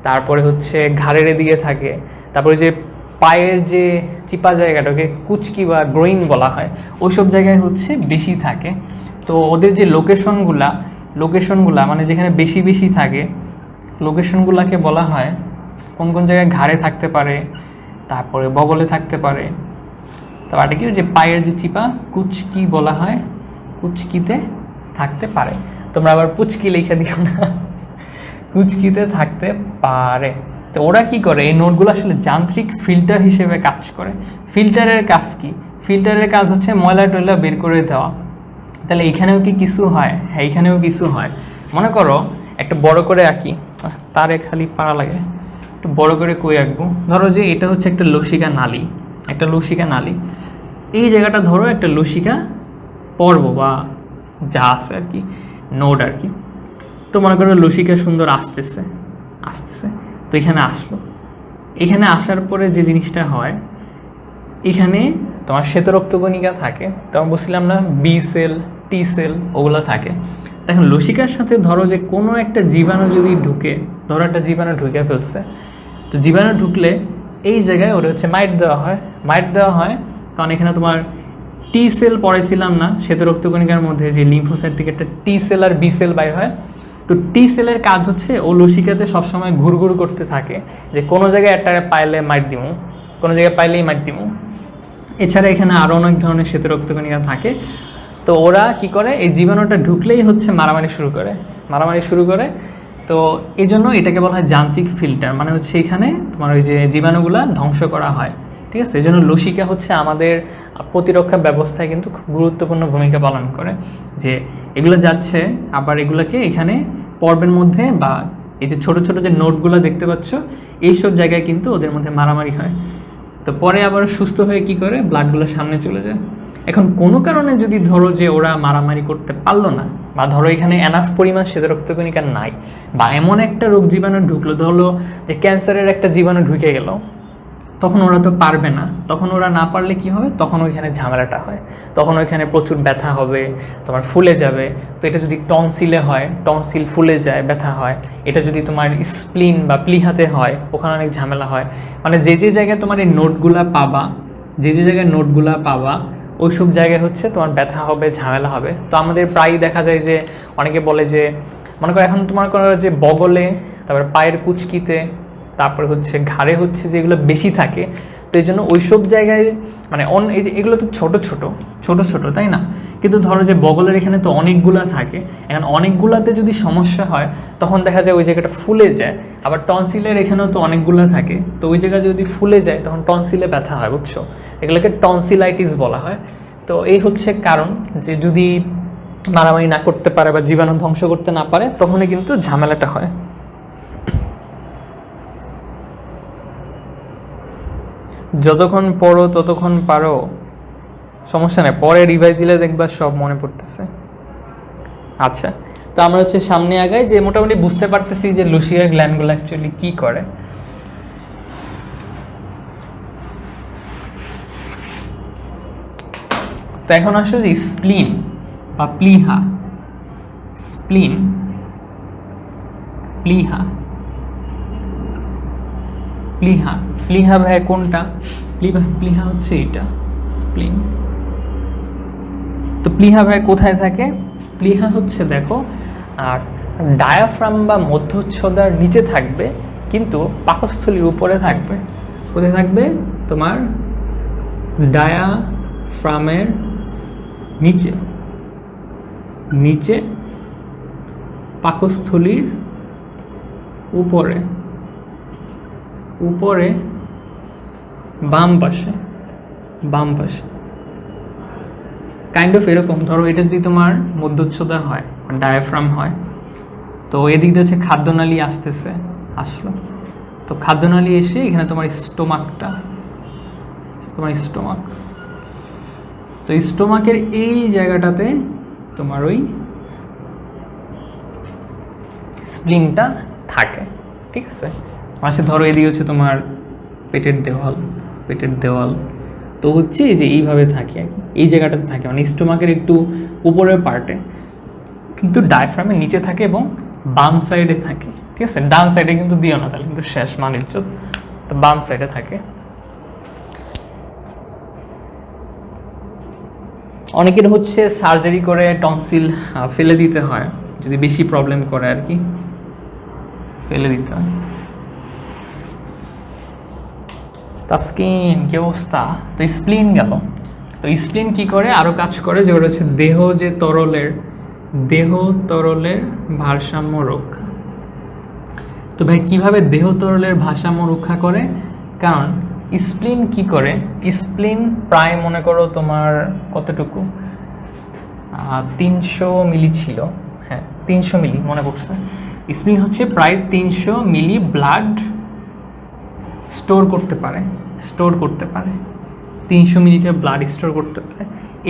তারপরে হচ্ছে ঘাড়ের এদিকে থাকে, তারপরে যে পায়ের যে চিপা জায়গাটাকে কুচকি বা গ্রোইন বলা হয়, ওইসব জায়গায় হচ্ছে বেশি থাকে। তো ওদের যে লোকেশনগুলা মানে যেখানে বেশি থাকে, লোকেশনগুলাকে বলা হয় কোন জায়গায় ঘাড়ে থাকতে পারে, তারপরে বগলে থাকতে পারে, তারপরে কি যে পায়ের যে চিপা কুচকি বলা হয়, কুচকিতে থাকতে পারে। তোমরা আবার পুচকি লিখে দিও না, কুচকিতে থাকতে পারে। তো ওরা কি করে, এই নোটগুলো আসলে যান্ত্রিক ফিল্টার হিসেবে কাজ করে। ফিল্টারের কাজ কি? ফিল্টারের কাজ হচ্ছে ময়লা টয়লা বের করে দেওয়া। তাহলে এখানেও কি কিছু হয়? হ্যাঁ, এখানেও কিছু হয়। মনে করো একটা বড় করে আঁকি, তারে খালি পাড়া লাগে, একটু বড় করে কই আঁকবো। ধরো যে এটা হচ্ছে একটা লসিকা নালী, এই জায়গাটা ধরো একটা লসিকা পর্ব বা যা আছে আর কি, নোড আর কি। তো মনে করো লসিকা সুন্দর আসতেছে, তো এখানে আসলো। এখানে আসার পরে যে জিনিসটা হয়, এখানে তোমার শ্বেতরক্তকণিকা থাকে, তখন বলছিলাম না বি সেল, টি সেল, ওগুলো থাকে। এখন লসিকার সাথে ধরো যে কোনো একটা জীবাণু যদি ঢুকে, ধরো একটা জীবাণু ঢুকে ফেলছে, তো জীবাণু ঢুকলে এই জায়গায় ওটা হচ্ছে মাইট দেওয়া হয়। কারণ এখানে তোমার টি সেল পড়েছিলাম না শ্বেতরক্তকণিকার মধ্যে, যে লিম্ফোসাইট থেকে একটা টি সেল আর বি সেল বাইর হয়। তো টি সেলের কাজ হচ্ছে ও লসিকাতে সবসময় ঘুরঘুর করতে থাকে, যে কোনো জায়গায় একটা পাইলে মাইট দিমু, কোনো জায়গায় পাইলেই মাইট দিমু। এছাড়া এখানে আরও অনেক ধরনের শ্বেতরক্তকণিকা থাকে। তো ওরা কি করে, এই জীবাণুটা ঢুকলেই হচ্ছে মারামারি শুরু করে। তো এই জন্য এটাকে বলা হয় যান্ত্রিক ফিল্টার, মানে হচ্ছে এখানে তোমার ওই যে জীবাণুগুলা ধ্বংস করা হয়, ঠিক আছে। এই জন্য লসিকা হচ্ছে আমাদের প্রতিরক্ষা ব্যবস্থায় কিন্তু খুব গুরুত্বপূর্ণ ভূমিকা পালন করে, যে এগুলো যাচ্ছে আবার এগুলোকে এখানে পর্বের মধ্যে বা এই যে ছোট যে নোটগুলো দেখতে পাচ্ছ, এইসব জায়গায় কিন্তু ওদের মধ্যে মারামারি হয়। তো পরে আবার সুস্থ হয়ে কি করে, ব্লাডগুলো সামনে চলে যায়। এখন কোনো কারণে যদি ধরো যে ওরা মারামারি করতে পারলো না, বা ধরো এখানে এনাফ পরিমাণ শ্বেতরক্তকণিকা নাই, বা এমন একটা রোগ জীবাণু ঢুকলো, ধরলো যে ক্যান্সারের একটা জীবাণু ঢুকে গেল, তখন ওরা তো পারবে না। তখন ওরা না পারলে কি হবে, তখন ওইখানে ঝামেলাটা হয়, তখন ওইখানে প্রচুর ব্যথা হবে, তোমার ফুলে যাবে। তো এটা যদি টনসিলে হয়, টনসিল ফুলে যায়, ব্যথা হয়। এটা যদি তোমার স্প্লিন বা প্লিহাতে হয়, ওখানে অনেক ঝামেলা হয়। মানে যে জায়গায় তোমার এই নোটগুলা পাবা, ওই সব জায়গায় হচ্ছে তোমার ব্যথা হবে, ঝামেলা হবে। তো আমাদের প্রায়ই দেখা যায় যে অনেকে বলে যে, মনে করো এখন তোমার কোনো যে বগলে, তারপর পায়ের কুচকিতে, তারপরে হচ্ছে ঘাড়ে হচ্ছে যেগুলো বেশি থাকে, তো এই জন্য ওইসব জায়গায় মানে এই যে এগুলো তো ছোট ছোট তাই না, কিন্তু ধরো যে বগলের এখানে তো অনেকগুলা থাকে। এখন অনেকগুলাতে যদি সমস্যা হয়, তখন দেখা যায় ওই জায়গাটা ফুলে যায়। আবার টনসিলের এখানেও তো অনেকগুলা থাকে, তো ওই জায়গায় যদি ফুলে যায় তখন টনসিলে ব্যথা হয়, বুঝছো। এগুলোকে টনসিলাইটিস বলা হয়। তো এই হচ্ছে কারণ, যে যদি মারামারি না করতে পারে বা জীবাণু ধ্বংস করতে না পারে, তখনই কিন্তু ঝামেলাটা হয়। যতক্ষণ পড়ো ততক্ষণ পারো, সমস্যা নেই, পরে রিভাইজ দিলে দেখবা সব মনে পড়তেছে। আচ্ছা, তো আমরা হচ্ছে সামনে আগাই, যে মোটামুটি বুঝতে পারতেছি যে লুসিয়া গ্ল্যান্ডগুলো অ্যাকচুয়ালি কি করে। তো এখন আসলে যে স্প্লিন বা প্লিহা ভাই কোনটা? প্লিহা হচ্ছে এটা, স্প্লিন। তো প্লিহা ভাই কোথায় থাকে? প্লিহা হচ্ছে দেখো, আর ডায়াফ্রাম বা মধ্যচ্ছদার নিচে থাকবে, কিন্তু পাকস্থলীর উপরে থাকবে। কোথায় থাকবে? তোমার ডায়াফ্রামের নিচে, নিচে পাকস্থলীর উপরে, উপরে বাম পাশে, বাম পাশে কাইন্ড অফ এরকম। ধরো এটা যদি তোমার মধ্যচ্ছদা হয়, ডায়াফ্রাম হয়, তো এদিক দিয়ে হচ্ছে খাদ্যনালী আসতেছে, আসলো, তো খাদ্যনালী এসে এখানে তোমার স্টোমাকটা, তোমার স্টোমাক, তো স্টোমাকের এই জায়গাটাতে তোমার ওই স্প্লিনটা থাকে, ঠিক আছে। মাসে ধরো এদিকে হচ্ছে তোমার পেটের দেওয়াল, পেটের দেওয়াল, তো হচ্ছে যে এইভাবে থাকে আর কি, এই জায়গাটাতে থাকে, মানে স্টোমাকের একটু উপরের পার্টে, কিন্তু ডায়াফ্রামের নিচে থাকে এবং বাম সাইডে থাকে, ঠিক আছে। ডান সাইডে কিন্তু দিও না, তাহলে কিন্তু শেষ মানিজ্য, তো বাম সাইডে থাকে। অনেকের হচ্ছে সার্জারি করে টনসিল ফেলে দিতে হয়, যদি বেশি প্রবলেম করে আর কি, ফেলে দিতে হয়। তাস্কিন কি অবস্থা? তো স্প্লিন গেল, তো স্প্লিন কি করে, আরও কাজ করে, যেটা হচ্ছে দেহ যে তরলের, দেহ তরলের ভারসাম্য রক্ষা। তো ভাই কীভাবে দেহ তরলের ভারসাম্য রক্ষা করে? কারণ স্প্লিন কি করে, স্প্লিন প্রায় মনে করো তোমার কতটুকু 300 মিলি ছিল, হ্যাঁ 300 মিলি মনে পড়ছে। স্প্লিন হচ্ছে প্রায় 300 মিলি ব্লাড স্টোর করতে পারে, স্টোর করতে পারে 300 মিলিটার ব্লাড স্টোর করতে পারে।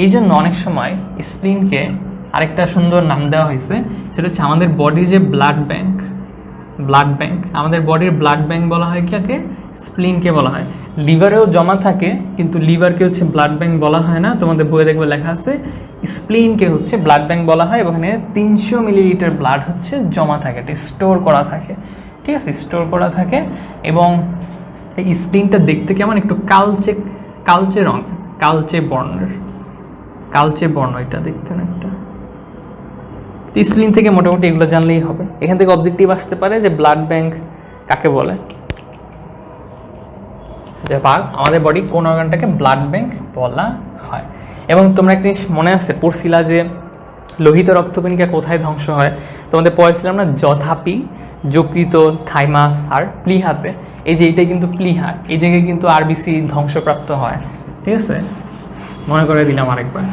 এই জন্য অনেক সময় স্প্লিনকে আরেকটা সুন্দর নাম দেওয়া হয়েছে, সেটা হচ্ছে আমাদের বডির যে ব্লাড ব্যাংক, ব্লাড ব্যাংক, আমাদের বডির ব্লাড ব্যাংক বলা হয় কাকে? স্প্লিনকে বলা হয়। লিভারেও জমা থাকে, কিন্তু লিভারকে হচ্ছে ব্লাড ব্যাংক বলা হয় না, তোমাদের বইয়ে দেখবে লেখা আছে স্প্লিনকে হচ্ছে ব্লাড ব্যাংক বলা হয়, এবং এখানে 300 মিলিলিটার ব্লাড হচ্ছে জমা থাকে, এটা স্টোর করা থাকে, ঠিক আছে, স্টোর করা থাকে। এবং এই স্প্লিনটা দেখতে কেমন, একটু কালচে, কালচে রঙ, কালচে বর্ণের, কালচে বর্ণ এটা দেখতে না একটা। স্প্লিন থেকে মোটামুটি এগুলো জানলেই হবে। এখান থেকে অবজেক্টিভ আসতে পারে যে ব্লাড ব্যাংক কাকে বলে, যে আমাদের বডি কোন অর্গানটাকে ব্লাড ব্যাংক বলা হয়। এবং তোমরা একটা জিনিস মনে আছে পড়ছিলা যে লোহিত রক্তকণিকা কোথায় ধ্বংস হয়? তোমাদের পড়েছিলাম না, যথাপি, যকৃত, থাইমাস আর প্লিহাতে। এই যে এইটাই কিন্তু প্লিহা, এই জায়গায় কিন্তু আরবিসি ধ্বংসপ্রাপ্ত হয়, ঠিক আছে, মনে করে দিলাম আরেকবার।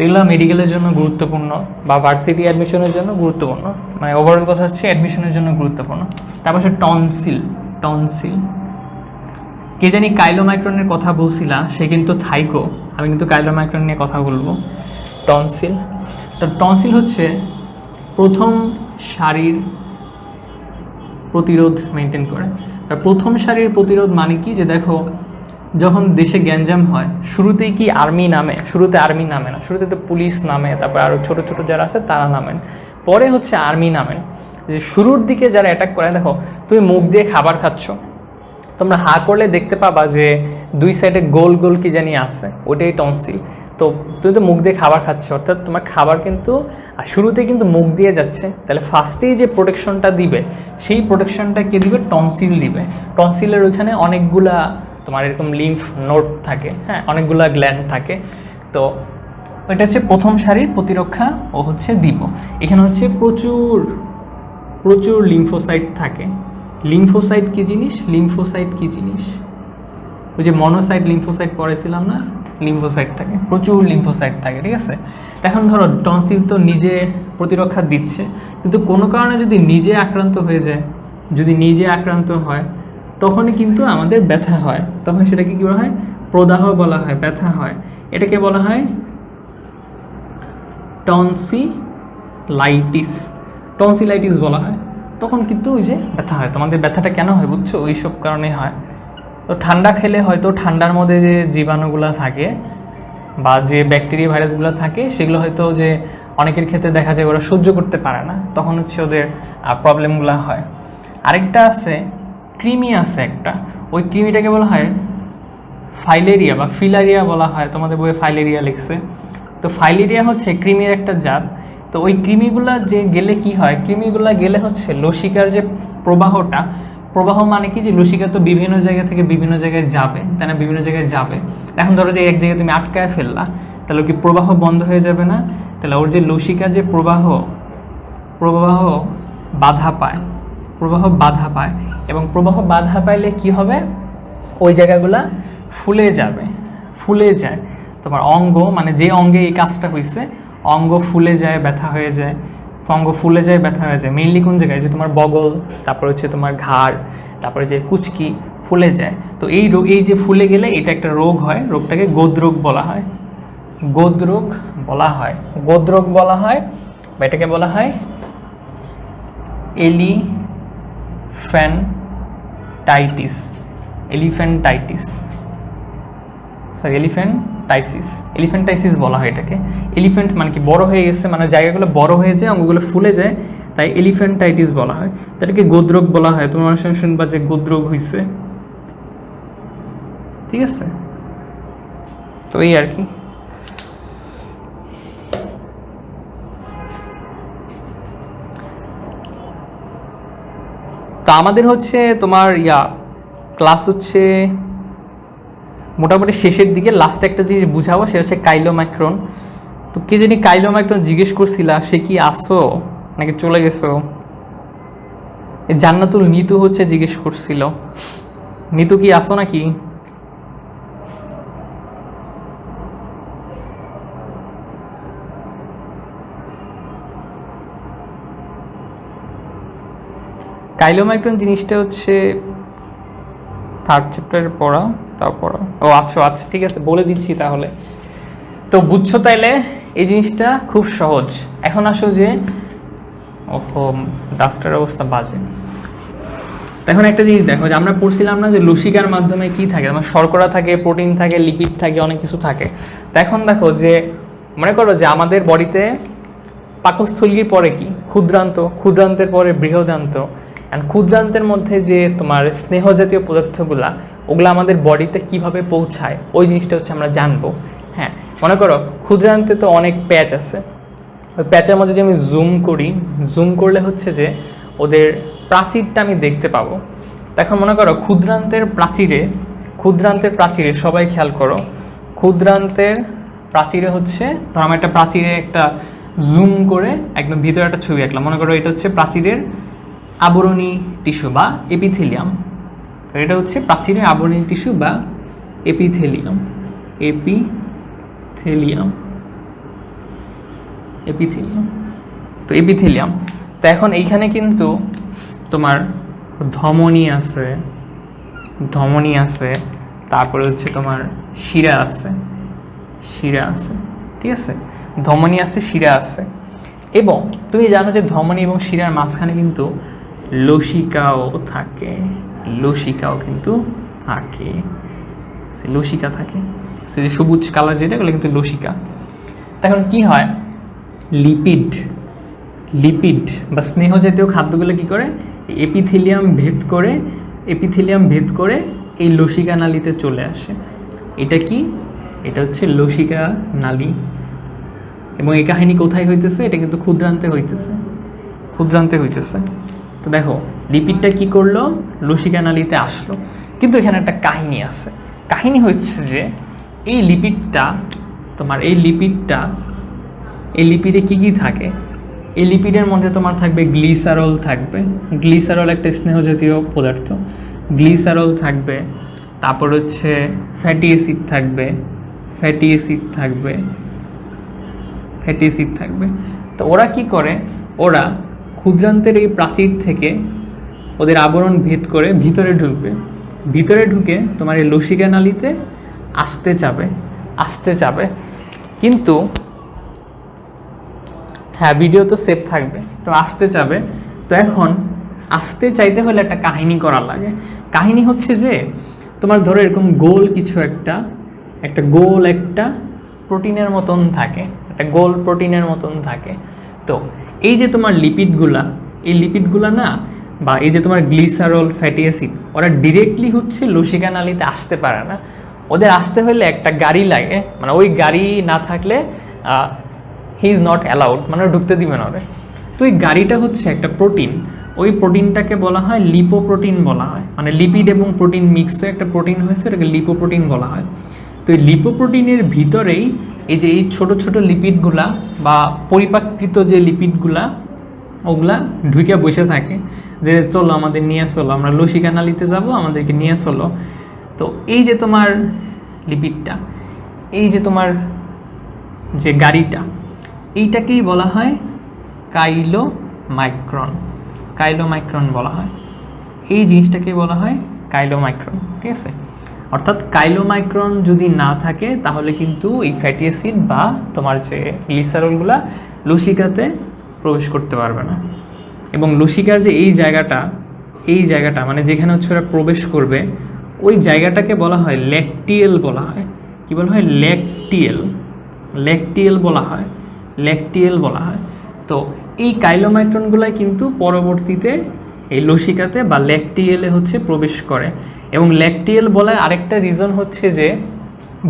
এগুলো মেডিকেলের জন্য গুরুত্বপূর্ণ বা ভার্সিটি অ্যাডমিশনের জন্য গুরুত্বপূর্ণ, মানে ওভারঅল কথা হচ্ছে অ্যাডমিশনের জন্য গুরুত্বপূর্ণ। তারপর হচ্ছে টনসিল, টনসিল কে জানি কাইলোমাইক্রনের কথা বলছিলা, সে কিন্তু থাইকো, আমি কিন্তু কাইলোমাইক্রন নিয়ে কথা বলবো। টনসিল, তো টনসিল হচ্ছে প্রথম সারির প্রতিরোধ মেনটেন করে। প্রথম সারির প্রতিরোধ মানে কি, যে দেখো যখন দেশে গ্যাঞ্জাম হয় শুরুতেই কি আর্মি নামে? শুরুতে আর্মি নামে না, শুরুতে তো পুলিশ নামে, তারপর আরও ছোটো ছোটো যারা আছে তারা নামেন, পরে হচ্ছে আর্মি নামেন। যে শুরুর দিকে যারা অ্যাটাক করে, দেখো তুমি মুখ দিয়ে খাবার খাচ্ছ, তোমরা হা করলে দেখতে পাবা যে দুই সাইডে গোল গোল কি জানি আছে, ওটাই টনসিল। তো তুমি তো মুখ দিয়ে খাবার খাচ্ছ, অর্থাৎ তোমার খাবার কিন্তু শুরুতে কিন্তু মুখ দিয়ে যাচ্ছে, তাহলে ফার্স্টেই যে প্রোটেকশনটা দিবে সেই প্রোটেকশনটা কে দিবে? টনসিল দিবে। টনসিলের ওইখানে অনেকগুলা তোমার এরকম লিম্ফ নোড থাকে, হ্যাঁ অনেকগুলা গ্ল্যান্ড থাকে। তো এটা হচ্ছে প্রথম সারির প্রতিরক্ষা ও হচ্ছে দিব। এখানে হচ্ছে প্রচুর প্রচুর লিম্ফোসাইট থাকে। লিম্ফোসাইট কি জিনিস? লিম্ফোসাইট কি জিনিস? ওই যে মনোসাইট লিম্ফোসাইট পড়েছিলাম না, লিম্ফোসাইট থাকে, প্রচুর লিম্ফোসাইট থাকে, ঠিক আছে। এখন ধরো টনসিল তো নিজে প্রতিরক্ষা দিচ্ছে, কিন্তু কোনো কারণে যদি নিজে আক্রান্ত হয়ে যায়, যদি নিজে আক্রান্ত হয় তখনই কিন্তু আমাদের ব্যথা হয়, তখন সেটাকে কী বলা হয়? প্রদাহ বলা হয়, ব্যথা হয়। এটাকে বলা হয় টনসিলাইটিস, টনসিলাইটিস বলা হয়। তখন কিন্তু ওই যে ব্যথা হয়। তোমাদের ব্যথাটা কেন হয় বুঝছো? ওইসব কারণে হয়। তো ঠান্ডা খেলে হয়তো ঠান্ডার মধ্যে যে জীবাণুগুলো থাকে বা যে ব্যাকটেরিয়া ভাইরাসগুলো থাকে, সেগুলো হয়তো যে অনেকের ক্ষেত্রে দেখা যায় ওরা সহ্য করতে পারে না, তখন হচ্ছে ওদের প্রবলেমগুলো হয়। আরেকটা আছে কৃমি আছে একটা, ওই কৃমিটাকে বলা হয় ফাইলেরিয়া বা ফিলারিয়া বলা হয়, তোমাদের বইয়ে ফাইলেরিয়া লিখছে। তো ফাইলেরিয়া হচ্ছে কৃমির একটা জাত। তো ওই কৃমিগুলা যে গেলে কি হয়, কৃমিগুলা গেলে হচ্ছে লসিকার যে প্রবাহটা, প্রবাহ মানে কি যে লসিকা তো বিভিন্ন জায়গা থেকে বিভিন্ন জায়গায় যাবে, তাই না, বিভিন্ন জায়গায় যাবে। এখন ধরো যে এক জায়গায় তুমি আটকায় ফেললা, তাহলে কি প্রবাহ বন্ধ হয়ে যাবে না? তাহলে ওর যে লসিকার যে প্রবাহ বাধা পায়, প্রবাহ বাধা পায়, এবং প্রবাহ বাধা পাইলে কি হবে, ওই জায়গাগুলা ফুলে যাবে, ফুলে যায়। তোমার অঙ্গ মানে যে অঙ্গে এই কাজটা হয়েছে, অঙ্গ ফুলে যায়, ব্যথা হয়ে যায়, অঙ্গ ফুলে যায়, ব্যথা হয়ে যায়। মেইনলি কোন জায়গায়, যে তোমার বগল, তারপর হচ্ছে তোমার ঘাড়, তারপরে যে কুচকি ফুলে যায়। তো এই রোগ, এই যে ফুলে গেলে এটা একটা রোগ হয়, রোগটাকে গোদরোগ বলা হয়, গোদরোগ বলা হয়, গোদরোগ বলা হয়, বা এটাকে বলা হয় এলিফ্যান্টাইটিস, এলিফ্যান্টাইটিস, সরি এলিফ্যান্টাইসিস, এলিফ্যান্টাইসিস বলা হয় এটাকে। এলিফ্যান্ট মানে কি, বড় হয়ে গেছে, মানে জায়গাগুলো বড় হয়ে যায়, অঙ্গগুলো ফুলে যায়, তাই এলিফ্যান্টাইটিস বলা হয়। তো এটাকে গোদরোগ বলা হয়। তোমার অনেক সময় শুনবা যে গোদরোগ হয়েছে, ঠিক আছে। তো এই আর কি। তো আমাদের হচ্ছে তোমার ক্লাস হচ্ছে মোটামুটি শেষের দিকে, লাস্টে একটা জিনিস বুঝাবো, সেটা হচ্ছে কাইলোমাইক্রন। তো কে জানি কাইলোমাইক্রন জিজ্ঞেস করছিলা, সে কি আসো নাকি চলে গেছো? জান্নাতুল নিতু হচ্ছে জিজ্ঞেস করছিল, নিতু কি আসো নাকি? কাইলোমাইক্রন জিনিসটা হচ্ছে থার্ড চ্যাপ্টারে পড়া, তারপর ও আচ্ছা আচ্ছা ঠিক আছে, বলে দিচ্ছি তাহলে। তো বুঝছো তাইলে এই জিনিসটা খুব সহজ। এখন আসো যে ওহো ডাস্টার অবস্থা বাজে। এখন একটা জিনিস দেখো, যে আমরা পড়ছিলাম না যে লসিকার মাধ্যমে কি থাকে, আমার শর্করা থাকে, প্রোটিন থাকে, লিপিড থাকে, অনেক কিছু থাকে। তো এখন দেখো যে মনে করো যে আমাদের বডিতে পাকস্থলীর পরে কি ক্ষুদ্রান্ত, ক্ষুদ্রান্তের পরে বৃহদান্ত, অ্যান্ড ক্ষুদ্রান্তের মধ্যে যে তোমার স্নেহ জাতীয় পদার্থগুলা, ওগুলো আমাদের বডিতে কিভাবে পৌঁছায়, ওই জিনিসটা হচ্ছে আমরা জানবো। হ্যাঁ, মনে করো ক্ষুদ্রান্তে তো অনেক প্যাচ আছে, ওই প্যাচের মধ্যে যে আমি জুম করি, জুম করলে হচ্ছে যে ওদের প্রাচীরটা আমি দেখতে পাবো। এখন মনে করো ক্ষুদ্রান্তের প্রাচীরে সবাই খেয়াল করো, ক্ষুদ্রান্তের প্রাচীরে হচ্ছে, ধর আমি একটা প্রাচীরে একটা জুম করে একদম ভিতরে একটা ছবি আঁকলাম, মনে করো এটা হচ্ছে প্রাচীরের আবরণী টিস্যু বা এপিথেলিয়াম। তো এটা হচ্ছে প্রাচীরের আবরণী টিস্যু বা এপিথেলিয়াম, এপিথেলিয়াম, এপিথেলিয়াম। তো এপিথেলিয়াম। তো এখন এইখানে কিন্তু তোমার ধমনী আছে, ধমনী আছে, তারপরে হচ্ছে তোমার শিরা আছে, শিরা আছে, ঠিক আছে, ধমনী আছে, শিরা আছে। এবং তুমি জানো যে ধমনী এবং শিরার মাঝখানে কিন্তু লসিকাও থাকে, লসিকাও কিন্তু থাকে, লসিকা থাকে, সে যে সবুজ কালার যেটা, ওগুলো কিন্তু লসিকা। এখন কি হয়, লিপিড, লিপিড বা স্নেহ জাতীয় খাদ্যগুলো কি করে, এপিথেলিয়াম ভেদ করে এই লসিকা নালীতে চলে আসে। এটা কি, এটা হচ্ছে লসিকা নালী। এবং এই কাহিনী কোথায় হইতেছে, এটা কিন্তু ক্ষুদ্রান্তে হইতেছে, ক্ষুদ্রান্তে হইতেছে। তো দেখো লিপিডটা কি করলো, লসিকা নালীতে আসলো। কিন্তু এখানে একটা কাহিনী আছে, কাহিনী হচ্ছে যে এই লিপিডটা, তোমার এই লিপিডে কি কি থাকে, এই লিপিডের মধ্যে তোমার থাকবে গ্লিসারল থাকবে, গ্লিসারল একটা স্নেহ জাতীয় পদার্থ, গ্লিসারল থাকবে, তারপর হচ্ছে ফ্যাটি অ্যাসিড থাকবে, ফ্যাটি অ্যাসিড থাকবে, ফ্যাটি অ্যাসিড থাকবে। তো ওরা কি করে, ওরা ক্ষুদ্রান্তের এই প্রাচীর থেকে ওদের আবরণ ভেদ করে ভিতরে ঢুকবে, ভিতরে ঢুকে তোমার এই লসিকা নালীতে আসতে যাবে। কিন্তু হ্যাঁ, ভিডিও তো সেভ থাকবে, তো আসতে যাবে। তো এখন আসতে চাইতে হলে একটা কাহিনী করা লাগে। কাহিনী হচ্ছে যে তোমার ধরো এরকম গোল কিছু একটা গোল একটা প্রোটিনের মতন থাকে, একটা গোল প্রোটিনের মতন থাকে। তো এই যে তোমার লিপিডগুলা, এই লিপিডগুলা না, বা এই যে তোমার গ্লিসারল, ফ্যাটি অ্যাসিড, ওরা ডিরেক্টলি হচ্ছে লসিকা নালীতে আসতে পারে না। ওদের আসতে হলে একটা গাড়ি লাগে, মানে ওই গাড়ি না থাকলে হি ইজ নট অ্যালাউড, মানে ঢুকতে দিবে না ওরে। তো এই গাড়িটা হচ্ছে একটা প্রোটিন, ওই প্রোটিনটাকে বলা হয় লিপোপ্রোটিন বলা হয়, মানে লিপিড এবং প্রোটিন মিক্স হয়ে একটা প্রোটিন হয়েছে, এটাকে লিপোপ্রোটিন বলা হয়। তো এই লিপোপ্রোটিনের ভিতরেই এই যে এই ছোট ছোট লিপিডগুলা বা পরিপাকৃত যে লিপিডগুলা ওগুলা ঢুকে বসে থাকে যে চলো আমাদের নিয়ে চলো, আমরা লসিকা নালীতে যাব, আমাদেরকে নিয়ে চলো। তো এই যে তোমার লিপিডটা, এই যে তোমার যে গাড়িটা, এইটাকেই বলা হয় কাইলোমাইক্রন, কাইলোমাইক্রন বলা হয়। এই জিনিসটাকে বলা হয় কাইলোমাইক্রন, ঠিক আছে। অর্থাৎ কাইলোমাইক্রন যদি না থাকে তাহলে কিন্তু এই ফ্যাটি অ্যাসিড বা তোমার যে গ্লিসারলগুলা লসিকাতে প্রবেশ করতে পারবে না। এবং লসিকার যে এই জায়গাটা মানে যেখানে হচ্ছে ওরা প্রবেশ করবে, ওই জায়গাটাকে বলা হয় ল্যাকটিয়েল বলা হয়। কি বলা হয়? ল্যাকটিয়েল, ল্যাকটিয়েল বলা হয়, ল্যাকটিয়েল বলা হয়। তো এই কাইলোমাইক্রনগুলাই কিন্তু পরবর্তীতে এই লসিকাতে বা ল্যাকটিয়েলে হচ্ছে প্রবেশ করে। এবং ল্যাকটিয়েল বলার আরেকটা রিজন হচ্ছে যে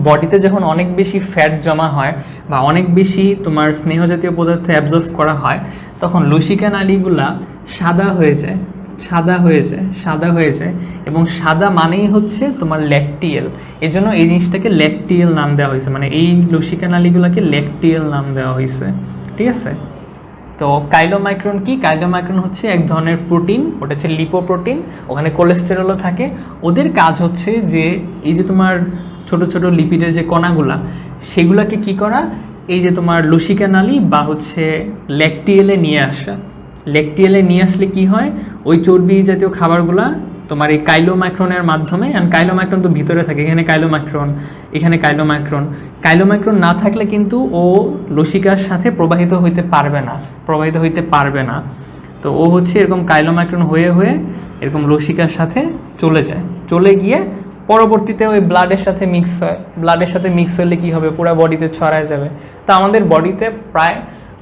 বডিতে যখন অনেক বেশি ফ্যাট জমা হয় বা অনেক বেশি তোমার স্নেহ জাতীয় পদার্থ অ্যাবজর্ব করা হয়, তখন লসিকা নালীগুলা সাদা হয়ে যায়, সাদা হয়ে যায়, সাদা হয়ে যায়। এবং সাদা মানেই হচ্ছে তোমার ল্যাকটিয়েল, এই জন্য এই জিনিসটাকে ল্যাকটিয়েল নাম দেওয়া হয়েছে, মানে এই লসিকা নালীগুলোকে ল্যাকটিয়েল নাম দেওয়া হয়েছে, ঠিক আছে। তো কাইলোমাইক্রন কি? কাইলোমাইক্রন হচ্ছে এক ধরনের প্রোটিন, ওটা হচ্ছে লিপোপ্রোটিন, ওখানে কোলেস্টেরলও থাকে। ওদের কাজ হচ্ছে যে এই যে তোমার ছোট ছোট লিপিডের যে কণাগুলা, সেগুলোকে কি করা, এই যে তোমার লসিকা নালী বা হচ্ছে ল্যাকটিয়েলে নিয়ে আসা। ল্যাকটিয়েলে নিয়ে আসলে কি হয়, ওই চর্বি জাতীয় খাবারগুলা তোমার এই কাইলোমাইক্রনের মাধ্যমে, কাইলোমাইক্রন তো ভিতরে থাকে, এখানে কাইলোমাইক্রন, এখানে কাইলোমাইক্রন, কাইলোমাইক্রন না থাকলে কিন্তু ও লসিকার সাথে প্রবাহিত হইতে পারবে না, প্রবাহিত হইতে পারবে না। তো ও হচ্ছে এরকম কাইলোমাইক্রন হয়ে হয়ে এরকম লসিকার সাথে চলে যায়, চলে গিয়ে পরবর্তীতে ওই ব্লাডের সাথে মিক্স হয়। ব্লাডের সাথে মিক্স হলে কি হবে, পুরো বডিতে ছড়ায় যাবে। তা আমাদের বডিতে প্রায়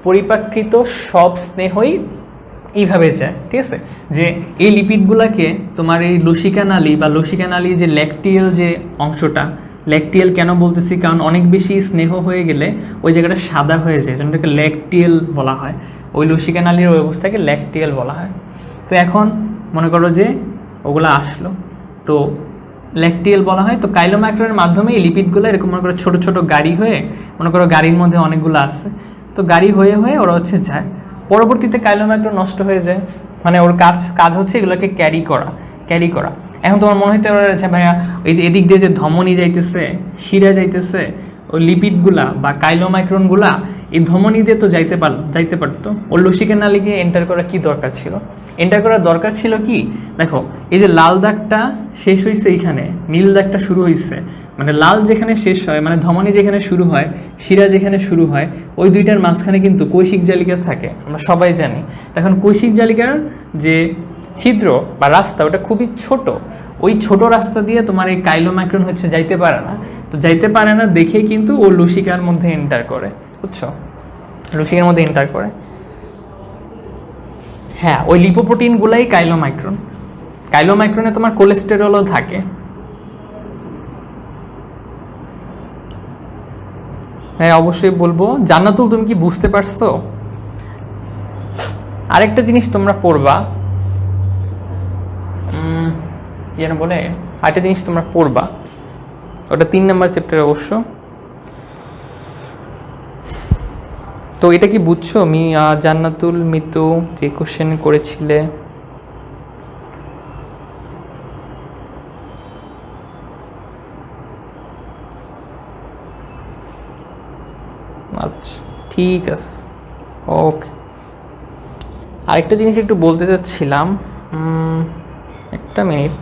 পরিপাকৃত সব স্নেহই এইভাবে যায়, ঠিক আছে। যে এই লিপিডগুলোকে তোমার এই লসিকা নালী বা লসিকা নালী যে ল্যাকটিয়েল যে অংশটা, ল্যাকটিয়েল কেন বলতেছি, কারণ অনেক বেশি স্নেহ হয়ে গেলে ওই জায়গাটা সাদা হয়ে যায়, জন্য এটাকে ল্যাকটিয়েল বলা হয়। ওই লসিকা নালীর ওই অবস্থাকে ল্যাকটিয়েল বলা হয়। তো এখন মনে করো যে ওগুলো আসলো, তো ল্যাকটিয়েল বলা হয়। তো কাইলোমাইক্রনের মাধ্যমে এই লিপিডগুলো এরকম মনে করো ছোটো ছোটো গাড়ি হয়ে, মনে করো গাড়ির মধ্যে অনেকগুলো আছে, তো গাড়ি হয়ে হয়ে ওরা হচ্ছে যায়। পরবর্তীতে কাইলোমাইক্রন নষ্ট হয়ে যায়, মানে ওর কাজ হচ্ছে এগুলোকে ক্যারি করা। এখন তোমার মনে হইতে পারে যে ভাইয়া এই যে এদিক দিয়ে যে ধমনী যাইতেছে, শিরা যাইতেছে, ওই লিপিডগুলা বা কাইলোমাইক্রনগুলা এই ধমনী দিয়ে তো যাইতে পারতো, ওর লসিকা নালীকে এন্টার করা কি দরকার ছিল? এন্টার করার দরকার ছিল কি, দেখো এই যে লাল দাগটা শেষ হয়েছে এইখানে, নীল দাগটা শুরু হয়েছে, মানে লাল যেখানে শেষ হয়, মানে ধমনী যেখানে শুরু হয়, শিরা যেখানে শুরু হয়, ওই দুইটার মাঝখানে কিন্তু কৈশিক জালিকা থাকে, আমরা সবাই জানি। তখন কৈশিক জালিকার যে ছিদ্র বা রাস্তা, ওটা খুবই ছোট, ওই ছোট রাস্তা দিয়ে তোমার এই কাইলোমাইক্রন হচ্ছে যাইতে পারে না। তো যাইতে পারে না দেখেই কিন্তু ও লসিকার মধ্যে এন্টার করে, বুঝছো, লসিকার মধ্যে এন্টার করে। হ্যাঁ, ওই লিপোপ্রোটিনগুলাই কাইলোমাইক্রন। কাইলোমাইক্রনে তোমার কোলেস্টেরলও থাকে। হ্যাঁ, অবশ্যই বলবো। জান্নাতুল, তুমি কি বুঝতে পারছো? আরেকটা জিনিস তোমরা পড়বা, কি যেন বলে, আরেকটা জিনিস তোমরা পড়বা, ওটা 3 নম্বর চ্যাপ্টারে অবশ্য। তো এটা কি বুঝছো? জান্নাতুল, মিতু যে কোশ্চেন করেছিলে, আচ্ছা ঠিক আছে, ওকে। আরেকটা জিনিস একটু বলতে চাচ্ছিলাম, একটা মিনিট।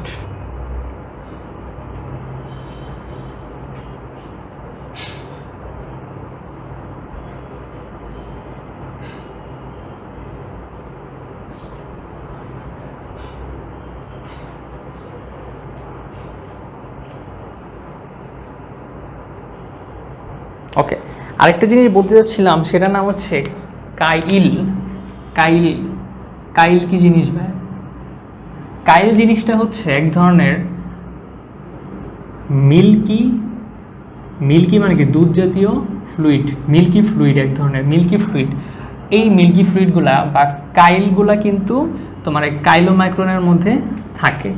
ওকে, আরেকটা জিনিস বলতে চাচ্ছিলাম, সেটার নাম হচ্ছে কাইল। কাইল, কাইল কি জিনিস ভাই? কাইল জিনিসটা হচ্ছে এক ধরনের মিল্কি মানে কি দুধ জাতীয় ফ্লুইড, মিল্কি ফ্লুইড এক ধরনের মিল্কি ফ্লুইড। এই মিল্কি ফ্লুইডগুলা বা কাইলগুলা কিন্তু তোমার এই কাইলোমাইক্রনের মধ্যে থাকে,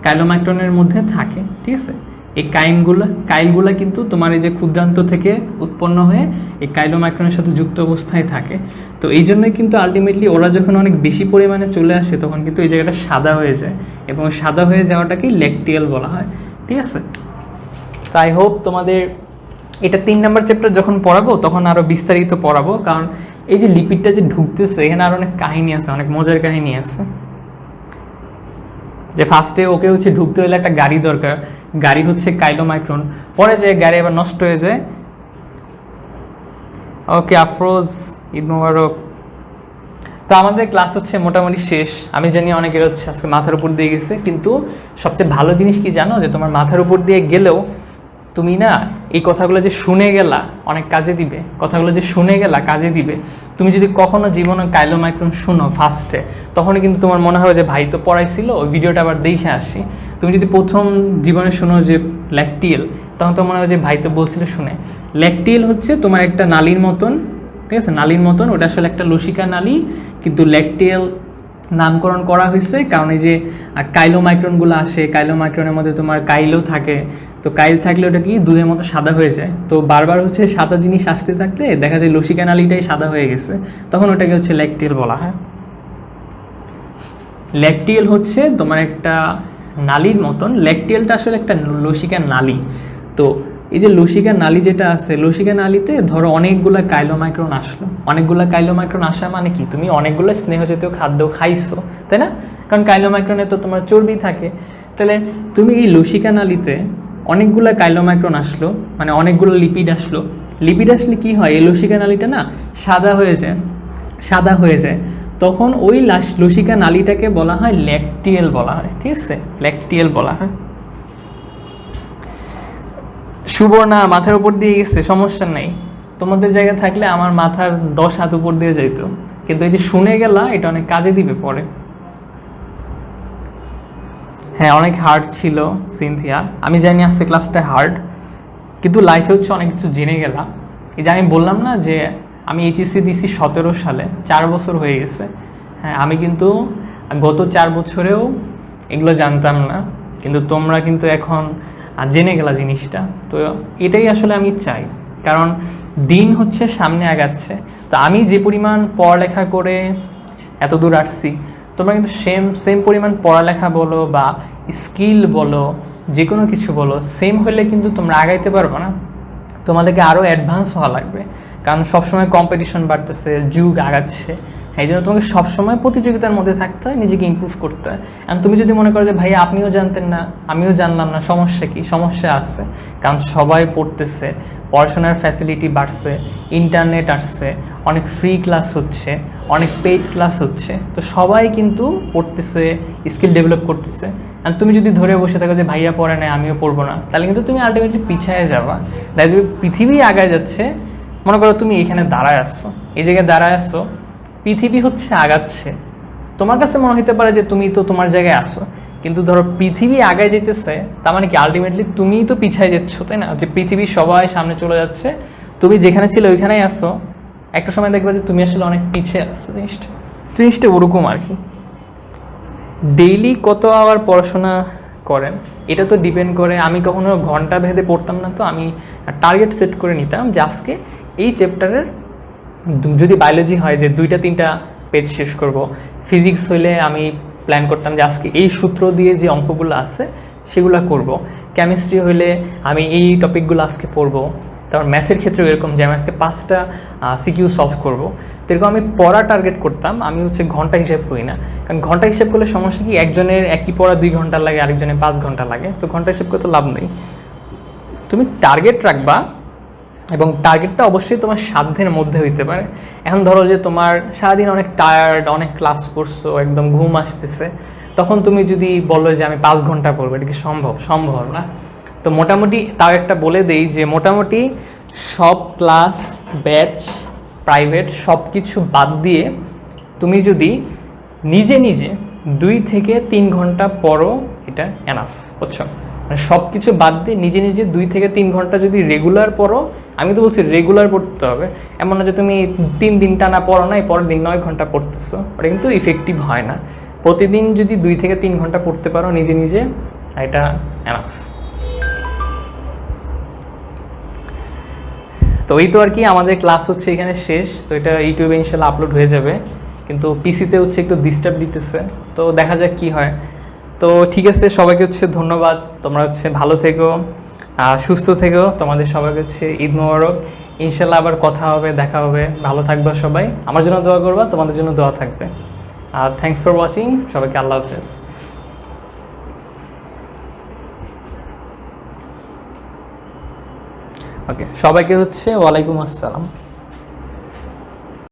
কাইলোমাইক্রনের মধ্যে থাকে, ঠিক আছে। এই কাইলগুলা কিন্তু তোমার এই যে ক্ষুদ্রান্ত থেকে উৎপন্ন হয়ে এই কাইলোমাইক্রনের সাথে যুক্ত অবস্থায় থাকে। তো এই জন্যই কিন্তু আলটিমেটলি ওরা যখন অনেক বেশি পরিমাণে চলে আসে তখন কিন্তু এই জায়গাটা সাদা হয়ে যায়, এবং সাদা হয়ে যাওয়াটাকেই ল্যাকটিয়াল বলা হয়, ঠিক আছে। তো আই হোপ তোমাদের এটা 3 নম্বর চ্যাপ্টার যখন পড়াবো তখন আরও বিস্তারিত পড়াবো, কারণ এই যে লিপিডটা যে ঢুকতেছে এখানে আরও অনেক কাহিনী আছে, অনেক মজার কাহিনী আছে। যে ফার্স্টে ওকে হচ্ছে ঢুকতে হলে একটা গাড়ি দরকার, গাড়ি হচ্ছে কাইলোমাইক্রন, পরে যে গাড়ি আবার নষ্ট হয়ে যায়। ওকে আফরোজ, ঈদ মোবারক। তো আমাদের ক্লাস হচ্ছে মোটামুটি শেষ। আমি জানি অনেকের হচ্ছে আজকে মাথার উপর দিয়ে গেছে, কিন্তু সবচেয়ে ভালো জিনিস কি জানো, যে তোমার মাথার উপর দিয়ে গেলেও তুমি না এই কথাগুলো যে শুনে গেলা অনেক কাজে দিবে, কথাগুলো যে শুনে গেলা কাজে দিবে। তুমি যদি কখনো জীবনে কাইলোমাইক্রন শুনো ফার্স্টে, তখনই কিন্তু তোমার মনে হবে যে ভাই তো পড়াইছিল, ওই ভিডিওটা আবার দেখে আসি। তুমি যদি প্রথম জীবনে শুনো যে ল্যাকটিয়াল, তখন তো মনে হয় যে ভাই তো বলছিল শুনে। ল্যাকটিয়াল হচ্ছে তোমার একটা নালীর মতন, ঠিক আছে, নালীর মতন, ওটা আসলে একটা লসিকা নালী, কিন্তু ল্যাকটিয়াল নামকরণ করা হয়েছে কারণ এই যে কাইলোমাইক্রনগুলো আসে, কাইলোমাইক্রনের মধ্যে তোমার কাইলও থাকে, তো কাইল থাকলে ওটা কি দুধের মতো সাদা হয়ে যায়। তো বারবার হচ্ছে সাদা জিনিস আসতে থাকলে দেখা যায় লসিকা নালীটাই সাদা হয়ে গেছে, তখন ওটাকে হচ্ছে ল্যাকটিয়াল বলা হয়। ল্যাকটিয়াল হচ্ছে তোমার একটা নালীর মতন, ল্যাকটিয়ালটা আসলে একটা লসিকা নালী। তো এই যে লসিকা নালী যেটা আছে, লসিকা নালীতে ধরো অনেকগুলো কাইলোমাইক্রন আসলো, অনেকগুলো কাইলোমাইক্রন আসা মানে কি তুমি অনেকগুলো স্নেহজাতীয় খাদ্য খাইছো, তাই না? কারণ কাইলোমাইক্রনে তো তোমার চর্বি থাকে। তাহলে তুমি এই লসিকা নালীতে অনেকগুলো কাইলোমাইক্রন আসলো, মানে অনেকগুলো লিপিড আসলো। লিপিড আসলে কি হয়, এই লসিকা নালীটা না সাদা হয়ে যায়, সাদা হয়ে যায়। তখন ওই লসিকা নালীটাকে বলা হয় ল্যাকটিয়াল বলা হয়, ঠিক আছে, ল্যাকটিয়াল বলা হয়। সুবর্ণা মাথার উপর দিয়ে গেছে, সমস্যা নেই। তোমাদের জায়গা থাকলে আমার মাথার 10 হাত উপর দিয়ে যাইতো, কিন্তু এই যে শুনে গেলা এটা অনেক কাজে দিবে পরে। হ্যাঁ অনেক হার্ড ছিল সিনথিয়া, আমি জানি আজকে ক্লাসটা হার্ড, কিন্তু লাইফে হচ্ছে অনেক কিছু জেনে গেলাম। এই যে আমি বললাম না যে আমি এইচএসসি দিছি 17 সালে, 4 বছর হয়ে গেছে। হ্যাঁ আমি কিন্তু গত 4 বছরেও এগুলো জানতাম না, কিন্তু তোমরা কিন্তু এখন জেনে গেলা জিনিসটা। তো এটাই আসলে আমি চাই, কারণ দিন হচ্ছে সামনে আগাচ্ছে। তো আমি যে পরিমাণ পড়ালেখা করে এত দূর আসছি, তোমরা কিন্তু সেম পরিমাণ পড়ালেখা বলো বা স্কিল বলো, যে কোনো কিছু বলো, সেম হলে কিন্তু তোমরা আগাইতে পারবো না, তোমাদেরকে আরও অ্যাডভান্স হওয়া লাগবে। কারণ সবসময় কম্পিটিশন বাড়তেছে, যুগ আগাচ্ছে, এই জন্য তোমাকে সবসময় প্রতিযোগিতার মধ্যে থাকতে হয়, নিজেকে ইমপ্রুভ করতে হয়। এখন তুমি যদি মনে করো যে ভাই আপনিও জানতেন না আমিও জানলাম না, সমস্যা কি? সমস্যা আছে, কারণ সবাই পড়তেছে, পড়াশোনার ফ্যাসিলিটি বাড়ছে, ইন্টারনেট আসছে, অনেক ফ্রি ক্লাস হচ্ছে, অনেক পেইড ক্লাস হচ্ছে, তো সবাই কিন্তু পড়তেছে, স্কিল ডেভেলপ করতেছে। আর তুমি যদি ধরে বসে থাকো যে ভাইয়া পড়ে না আমিও পড়বো না, তাহলে কিন্তু তুমি আলটিমেটলি পিছিয়ে যাবা। তাই যদি পৃথিবী আগায় যাচ্ছে, মনে করো তুমি এখানে দাঁড়ায় আসছো, এই জায়গায় দাঁড়ায় আসছো, পৃথিবী হচ্ছে আগাচ্ছে, তোমার কাছে মনে হতে পারে যে তুমি তো তোমার জায়গায় আসো, কিন্তু ধরো পৃথিবী আগায় যেতেছে, তার মানে কি আলটিমেটলি তুমিই তো পিছিয়ে যাচ্ছ, তাই না? যে পৃথিবী সবাই সামনে চলে যাচ্ছে, তুমি যেখানে ছিলে ওইখানেই আসছো, একটা সময় দেখবে যে তুমি আসলে অনেক পিছিয়ে আসছো। জিনিসটা ওরকম আর কি। ডেইলি কত আওয়ার পড়াশোনা করেন এটা তো ডিপেন্ড করে, আমি কখনো ঘন্টা ভেদে পড়তাম না, তো আমি টার্গেট সেট করে নিতাম যে আজকে এই চ্যাপ্টারের যদি বায়োলজি হয় যে 2-3টা পেজ শেষ করব, ফিজিক্স হইলে আমি প্ল্যান করতাম যে আজকে এই সূত্র দিয়ে যে অঙ্কগুলো আছে সেগুলো করব, কেমিস্ট্রি হইলে আমি এই টপিকগুলো আজকে পড়বো, তারপর ম্যাথের ক্ষেত্রেও এরকম যে আমি আজকে 5টা সিকিউ সলভ করব। তো এরকম আমি পড়া টার্গেট করতাম, আমি হচ্ছে ঘন্টা হিসেব করি না, কারণ ঘন্টা হিসেব করলে সমস্যা কি, একজনের একই পড়া 2 ঘন্টা লাগে, আরেকজনের 5 ঘন্টা লাগে, তো ঘন্টা হিসেব করতে লাভ নেই। তুমি টার্গেট রাখবা, এবং টার্গেটটা অবশ্যই তোমার সাধ্যের মধ্যে হইতে পারে। এখন ধরো যে তোমার সারাদিন অনেক টায়ার্ড, অনেক ক্লাস করছো, একদম ঘুম আসতেছে, তখন তুমি যদি বলো যে আমি 5 ঘন্টা পড়বো, এটা কি সম্ভব না। তো মোটামুটি তাও একটা বলে দেই যে মোটামুটি সব ক্লাস, ব্যাচ, প্রাইভেট সব কিছু বাদ দিয়ে তুমি যদি নিজে 2 থেকে 3 ঘন্টা পড়ো, এটা এনাফ, বুঝছো? মানে সব কিছু বাদ দিয়ে নিজে নিজে 2 থেকে 3 ঘন্টা যদি রেগুলার পড়ো, আমি তো বলছি রেগুলার পড়তে হবে, এমন না যে তুমি 3 দিন টানা পড়ো না, পরের দিন 9 ঘন্টা পড়তেছো, ওটা কিন্তু ইফেক্টিভ হয় না। প্রতিদিন যদি 2 থেকে 3 ঘন্টা পড়তে পারো নিজে নিজে, এটা এনাফ। তো এই তো আর কি, আমাদের ক্লাস হচ্ছে এখানে শেষ। তো এটা ইউটিউবে ইনশাল্লাহ আপলোড হয়ে যাবে, কিন্তু পিসিতে হচ্ছে একটু ডিস্টার্ব দিতেছে, তো দেখা যাক কি হয়। তো ঠিক আছে, সবাইকে হচ্ছে ধন্যবাদ, তোমরা হচ্ছে ভালো থেকো, সুস্থ থেকো, তোমাদের সবাইকে হচ্ছে ঈদ মোবারক। ইনশাল্লাহ আবার কথা হবে, দেখা হবে, ভালো থাকবা সবাই, আমার জন্য দোয়া করবা, তোমাদের জন্য দোয়া থাকবে। আর থ্যাংকস ফর ওয়াচিং, সবাইকে আল্লাহ হাফেজ। ওকে, সবাইকে হচ্ছে ওয়ালাইকুম আসসালাম।